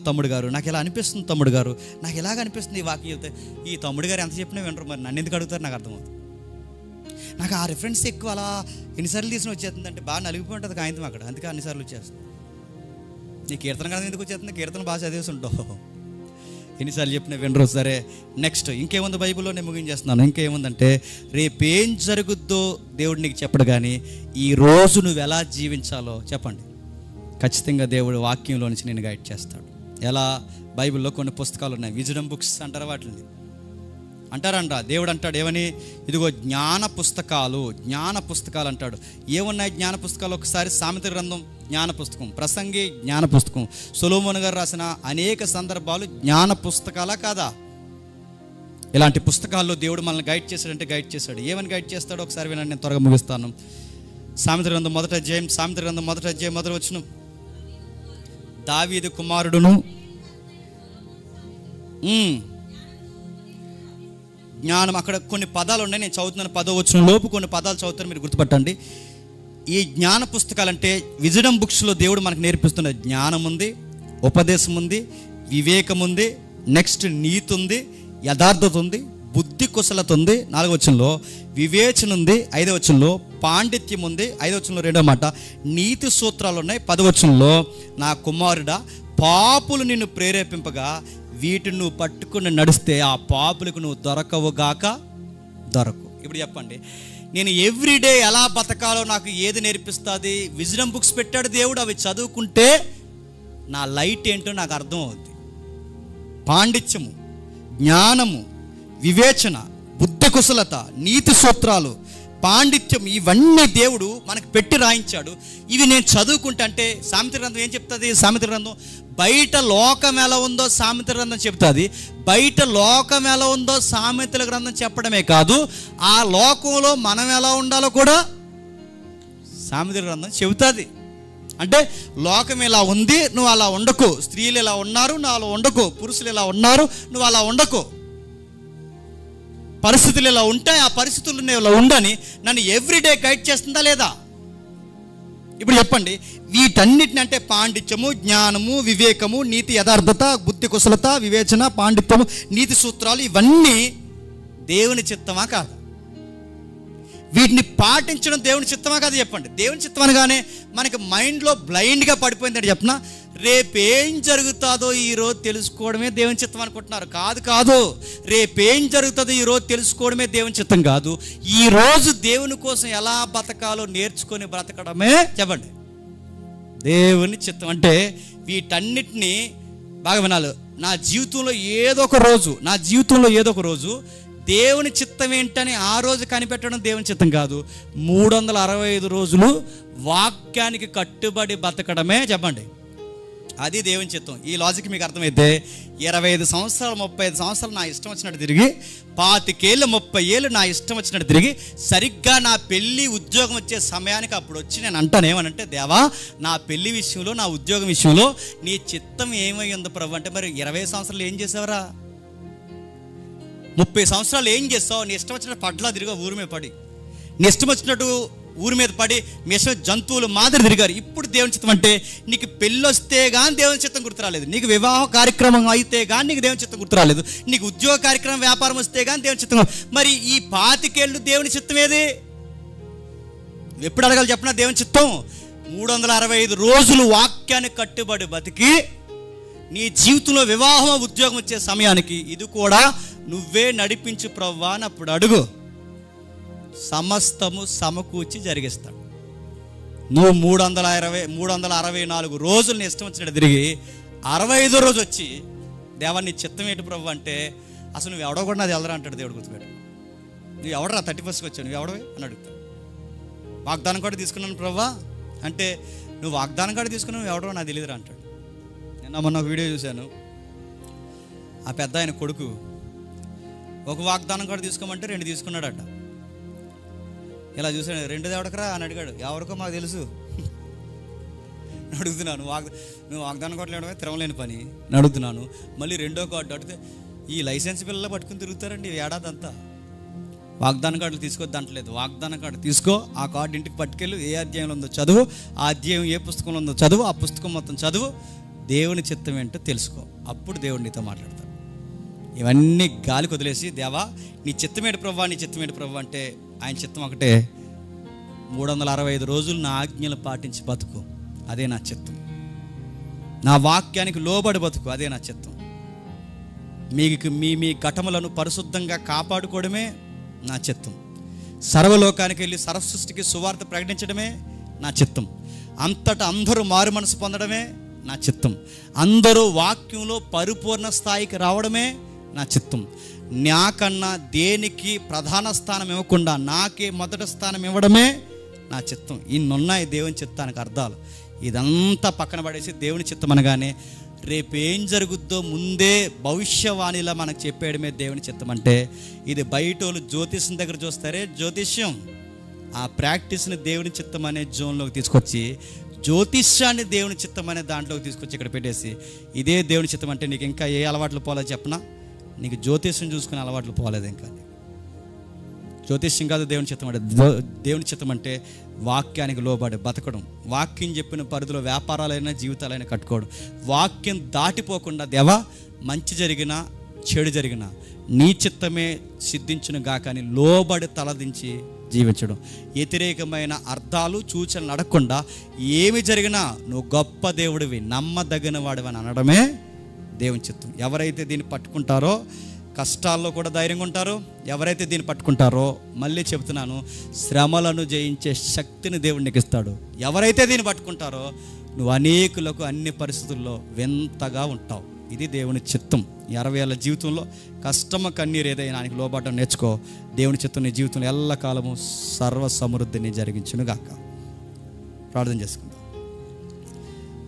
తమ్ముడు గారు, నాకు ఎలా అనిపిస్తుంది తమ్ముడు గారు, నాకు ఎలాగ అనిపిస్తుంది ఈ వాక్యం చెప్తే. ఈ తమ్ముడు గారు ఎంత చెప్పినా వినరు, మరి నన్ను ఎందుకు అడుగుతారు నాకు అర్థమవుతుంది. నాకు ఆ రెఫరెన్స్ ఎక్కువ అలా ఎన్నిసార్లు తీసిన వచ్చేస్తుంది అంటే బాగా నలిగిపోయి ఉంటుంది కాగితం అక్కడ, అందుకే అన్నిసార్లు వచ్చేస్తుంది. నీ కీర్తన కదా ఎందుకు వచ్చేస్తుంది? కీర్తన బాగా చదివేసి ఉంటావు, ఎన్నిసార్లు చెప్పినా వినరు. సరే, నెక్స్ట్ ఇంకేముంది బైబిల్లో? నేను ముగించేస్తున్నాను. ఇంకేముందంటే రేపేం జరుగుద్దో దేవుడు నీకు చెప్పడు, కానీ ఈ రోజు నువ్వు ఎలా జీవించాలో చెప్పండి ఖచ్చితంగా దేవుడు వాక్యంలో నుంచి నేను గైడ్ చేస్తాడు. ఎలా? బైబిల్లో కొన్ని పుస్తకాలు ఉన్నాయి, విజ్డమ్ బుక్స్ అంటారు వాటిని. అంటారంట దేవుడు అంటాడు ఏమని? ఇదిగో జ్ఞాన పుస్తకాలు అంటాడు. ఏమున్నాయి జ్ఞాన పుస్తకాలు? ఒకసారి సామెత గ్రంథం జ్ఞాన పుస్తకం, ప్రసంగి జ్ఞాన పుస్తకం, సొలొమోను గారు రాసిన అనేక సందర్భాలు జ్ఞాన పుస్తకాలా కాదా? ఇలాంటి పుస్తకాల్లో దేవుడు మనల్ని గైడ్ చేశాడంటే గైడ్ చేశాడు. ఏమని గైడ్ చేస్తాడో ఒకసారి వినండి, నేను త్వరగా ముగిస్తాను. సామెత గ్రంథం మొదటి అధ్యాయం మొదటి వచనం. దావీదు కుమారుడును జ్ఞానం. అక్కడ కొన్ని పదాలు ఉన్నాయి, నేను చదువుతున్నాను. 10వ వచనం లోపు కొన్ని పదాలు చదువుతాను, మీరు గుర్తుపట్టండి. ఈ జ్ఞాన పుస్తకాలంటే విజడమ్ బుక్స్లో దేవుడు మనకు నేర్పిస్తున్న జ్ఞానం ఉంది, ఉపదేశం ఉంది, వివేకం ఉంది, నెక్స్ట్ నీతి ఉంది, యథార్థత ఉంది, బుద్ధి కుశలత ఉంది 4వ వచనంలో, వివేచన ఉంది 5వ వచనంలో, పాండిత్యం ఉంది 5వ వచనంలో 2వ మాట, నీతి సూత్రాలు ఉన్నాయి 10వ వచనంలో. నా కుమారుడా, పాపులు నిన్ను ప్రేరేపింపగా వీటిని నువ్వు పట్టుకుని నడిస్తే ఆ పాపులకు నువ్వు దొరకవుగాక దొరకు. ఇప్పుడు చెప్పండి, నేను ఎవ్రీడే ఎలా బతకాలో నాకు ఏది నేర్పిస్తుంది? విజ్డమ్ బుక్స్ పెట్టాడు దేవుడు, అవి చదువుకుంటే నా లైట్ ఏంటో నాకు అర్థం అవుద్ది. పాండిత్యము, జ్ఞానము, వివేచన, బుద్ధి కుశలత, నీతి సూత్రాలు, పాండిత్యం, ఇవన్నీ దేవుడు మనకు పెట్టి రాయించాడు. ఇవి నేను చదువుకుంటే అంటే సామెత గ్రంథం ఏం చెప్తుంది? సామెత గ్రంథం బయట లోకం ఎలా ఉందో సామెత గ్రంథం చెప్తుంది. బయట లోకం ఎలా ఉందో సామెతల గ్రంథం చెప్పడమే కాదు, ఆ లోకంలో మనం ఎలా ఉండాలో కూడా సామెతల గ్రంథం చెబుతుంది. అంటే లోకం ఇలా ఉంది, నువ్వు అలా ఉండకు. స్త్రీలు ఇలా ఉన్నారు, నువ్వు అలా ఉండకు. పురుషులు ఇలా ఉన్నారు, నువ్వు అలా ఉండకు. పరిస్థితులు ఇలా ఉంటాయి, ఆ పరిస్థితులు ఇలా ఉండని నన్ను ఎవ్రీడే గైడ్ చేస్తుందా లేదా? ఇప్పుడు చెప్పండి, వీటన్నిటిని అంటే పాండిత్యము, జ్ఞానము, వివేకము, నీతి, యథార్థత, బుద్ధి, కుశలత, వివేచన, పాండిత్యము, నీతి సూత్రాలు, ఇవన్నీ దేవుని చిత్తమా కాదు? వీటిని పాటించడం దేవుని చిత్తమా కాదు? చెప్పండి. దేవుని చిత్తం అనగానే మనకి మైండ్లో బ్లైండ్గా పడిపోయిందంటే చెప్పనా, రేపేం జరుగుతుందో ఈరోజు తెలుసుకోవడమే దేవుని చిత్తం అనుకుంటున్నారు. కాదు. రేపేం జరుగుతుందో ఈరోజు తెలుసుకోవడమే దేవుని చిత్తం కాదు. ఈరోజు దేవుని కోసం ఎలా బతకాలో నేర్చుకొని బ్రతకడమే చెప్పండి దేవుని చిత్తం. అంటే వీటన్నిటినీ బాగా వినాలి. నా జీవితంలో ఏదో ఒక రోజు దేవుని చిత్తం ఏంటని ఆ రోజు కనిపెట్టడం దేవుని చిత్తం కాదు. 365 రోజులు వాక్యానికి కట్టుబడి బతకడమే చెప్పండి అది దేవుని చిత్తం. ఈ లాజిక్ మీకు అర్థమైతే 25 సంవత్సరాలు 35 సంవత్సరాలు నా ఇష్టం వచ్చినట్టు తిరిగి, 25 ఏళ్ళు 30 ఏళ్ళు నా ఇష్టం వచ్చినట్టు తిరిగి, సరిగ్గా నా పెళ్ళి ఉద్యోగం వచ్చే సమయానికి అప్పుడు వచ్చి నేను అంటాను ఏమనంటే, దేవా నా పెళ్లి విషయంలో, నా ఉద్యోగం విషయంలో నీ చిత్తం ఏమై ఉంది ప్రభు అంటే, మరి 20 సంవత్సరాలు ఏం చేసావరా? 30 సంవత్సరాలు ఏం చేస్తావు? నీ ఇష్టం వచ్చినట్టు పడ్లా తిరిగా ఊరి మీద పడి, నీ ఇష్టం వచ్చినట్టు ఊరి మీద పడి, మీ ఇష్టం జంతువులు మాదిరి తిరిగారు. ఇప్పుడు దేవుని చిత్తం అంటే నీకు పెళ్ళి వస్తే కానీ దేవుని చిత్తం గుర్తురాలేదు, నీకు వివాహ కార్యక్రమం అయితే కానీ నీకు దేవుని చిత్తం గుర్తురాలేదు, నీకు ఉద్యోగ కార్యక్రమం వ్యాపారం వస్తే కానీ దేవుని చిత్తం. మరి ఈ 25 ఏళ్ళు దేవుని చిత్తం ఏది? ఎప్పుడు అడగాలి చెప్పినా దేవుని చిత్తం? 365 రోజులు వాక్యానికి కట్టుబడి బతికి నీ జీవితంలో వివాహం ఉద్యోగం వచ్చే సమయానికి ఇది కూడా నువ్వే నడిపించు ప్రవ్వా అని అప్పుడు అడుగు. సమస్తము సమకూర్చి జరిగిస్తాడు. నువ్వు 364 రోజులు నీ ఇష్టం వచ్చినట్టు తిరిగి 65వ రోజు వచ్చి, దేవా నీ చిత్తం ఏంటి ప్రభు అంటే, అసలు నువ్వు ఎవడో కూడా నాది వెళ్ళరా అంటాడు దేవుడు. గుర్తుపెట్టు, నువ్వు ఎవడరా 31st వచ్చావు, నువ్వు ఎవడవే అని అడుగుతావు. వాగ్దానం కూడా తీసుకున్నాను ప్రభా అంటే, నువ్వు వాగ్దానం కూడా తీసుకున్నావు, నువ్వు ఎవడో నాకు తెలియదురా అంటాడు. నిన్న మొన్న ఒక వీడియో చూశాను. ఆ పెద్ద ఆయన కొడుకు ఒక వాగ్దానం కూడా తీసుకోమంటే 2 తీసుకున్నాడట. ఇలా చూసాను, 2 ఎవడకరా అని అడిగాడు. ఎవరికో మాకు తెలుసు అడుగుతున్నాను. నువ్వు వాగ్దానం కార్డులు ఇవ్వడమే తిరగలేని పని అడుగుతున్నాను. మళ్ళీ 2వ కార్డు అడిగితే ఈ లైసెన్స్ పిల్లలు పట్టుకుని తిరుగుతారండి ఏడాది అంతా. వాగ్దానం కార్డులు తీసుకోవద్దు అంటలేదు. వాగ్దానం కార్డు తీసుకో, ఆ కార్డు ఇంటికి పట్టుకెళ్ళు, ఏ అధ్యాయంలో ఉందో చదువు, ఆ అధ్యాయం ఏ పుస్తకంలో ఉందో చదువు, ఆ పుస్తకం మొత్తం చదువు, దేవుని చిత్తం ఏంటో తెలుసుకో, అప్పుడు దేవుడు నీతో మాట్లాడతాడు. ఇవన్నీ గాలికి వదిలేసి, దేవా నీ చిత్తమేటి ప్రభు, నీ చిత్తమేటి ప్రభు అంటే, ఆయన చిత్తం ఒకటే, 365 రోజులు నా ఆజ్ఞలు పాటించి బతుకు, అదే నా చిత్తం. నా వాక్యానికి లోబడి బతుకు, అదే నా చిత్తం. మీకు మీ ఘటములను పరిశుద్ధంగా కాపాడుకోవడమే నా చిత్తం. సర్వలోకానికి వెళ్ళి సర్వసృష్టికి సువార్త ప్రకటించడమే నా చిత్తం. అంతటా అందరూ మారు మనసు పొందడమే నా చిత్తం. అందరూ వాక్యంలో పరిపూర్ణ స్థాయికి రావడమే నా చిత్తం. నాకన్నా దేనికి ప్రధాన స్థానం ఇవ్వకుండా నాకే మొదటి స్థానం ఇవ్వడమే నా చిత్తం. ఇన్నున్నాయి దేవుని చిత్తానికి అర్థాలు. ఇదంతా పక్కన పడేసి దేవుని చిత్తం అనగానే రేపేం జరుగుద్దో ముందే భవిష్యవాణిలా మనకు చెప్పేయడమే దేవుని చిత్తం. అంటే ఇది బయటోళ్ళు జ్యోతిష్యం దగ్గర చూస్తారే జ్యోతిష్యం, ఆ ప్రాక్టీస్ని దేవుని చిత్తం అనే జోన్లోకి తీసుకొచ్చి, జ్యోతిష్యాన్ని దేవుని చిత్తం అనే దాంట్లోకి తీసుకొచ్చి ఇక్కడ పెట్టేసి, ఇదే దేవుని చిత్తం అంటే నీకు ఇంకా ఏ అలవాట్లు పోలేదు చెప్పనా? నీకు జ్యోతిష్యం చూసుకునే అలవాట్లు పోలేదు ఇంకా. జ్యోతిష్యం కాదు దేవుని చిత్తం అంటే. దేవుని చిత్తం అంటే వాక్యానికి లోబడి బతకడం, వాక్యం చెప్పిన పరిధిలో వ్యాపారాలైనా జీవితాలైనా కట్టుకోవడం, వాక్యం దాటిపోకుండా దేవా మంచి జరిగినా చెడు జరిగినా నీ చిత్తమే సిద్ధించును గాక అని లోబడి తలదించి జీవించడం. వ్యతిరేకమైన అర్థాలు సూచనలు అడగకుండా ఏమి జరిగినా నువ్వు గొప్ప దేవుడివి, నమ్మదగిన వాడివి అని అనడమే దేవుని చిత్తం. ఎవరైతే దీన్ని పట్టుకుంటారో కష్టాల్లో కూడా ధైర్యంగా ఉంటారు. ఎవరైతే దీన్ని పట్టుకుంటారో, మళ్ళీ చెబుతున్నాను, శ్రమలను జయించే శక్తిని దేవుడు నీకు ఇస్తాడు. ఎవరైతే దీన్ని పట్టుకుంటారో నువ్వు అనేకులకు అన్ని పరిస్థితుల్లో వింతగా ఉంటావు. ఇది దేవుని చిత్తం. 60 ఏళ్ళ జీవితంలో కష్టమ కన్నీరు ఏదైనా ఆయనకి లోబడడం నేర్చుకో. దేవుని చిత్తం నీ జీవితంలో ఎల్లకాలము సర్వ సమృద్ధిని జరిగించును గాక. ప్రార్థన చేసుకుందాం.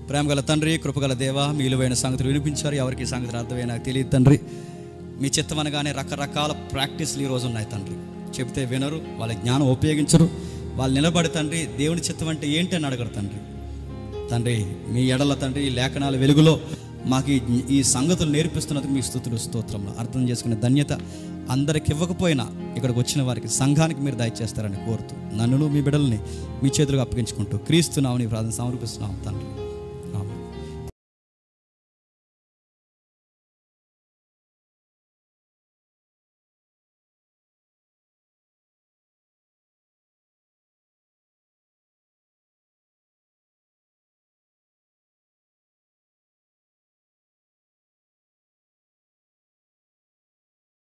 ప్రేమగల తండ్రి, కృపగల దేవ, మీ విలువైన సంగతులు వినిపించారు. ఎవరికి ఈ సంగతులు అర్థమైనా నాకు తెలియదు తండ్రి. మీ చిత్తం అనగానే రకరకాల ప్రాక్టీస్లు ఈరోజు ఉన్నాయి తండ్రి. చెబితే వినరు, వాళ్ళ జ్ఞానం ఉపయోగించరు. వాళ్ళు నిలబడి తండ్రి దేవుని చిత్తం అంటే ఏంటి అని అడగరు తండ్రి. తండ్రి మీ ఎడల తండ్రి ఈ లేఖనాల వెలుగులో మాకు ఈ సంగతులు నేర్పిస్తున్నందుకు మీ స్తుతులు స్తోత్రంలో అర్థం చేసుకునే ధన్యత అందరికి ఇవ్వకపోయినా ఇక్కడికి వచ్చిన వారికి, సంఘానికి మీరు దయచేస్తారని కోరుతూ, నన్ను మీ బిడ్డల్ని మీ చేతులకు అప్పగించుకుంటూ క్రీస్తు నామమున ప్రార్థన సమర్పిస్తున్నాం తండ్రి.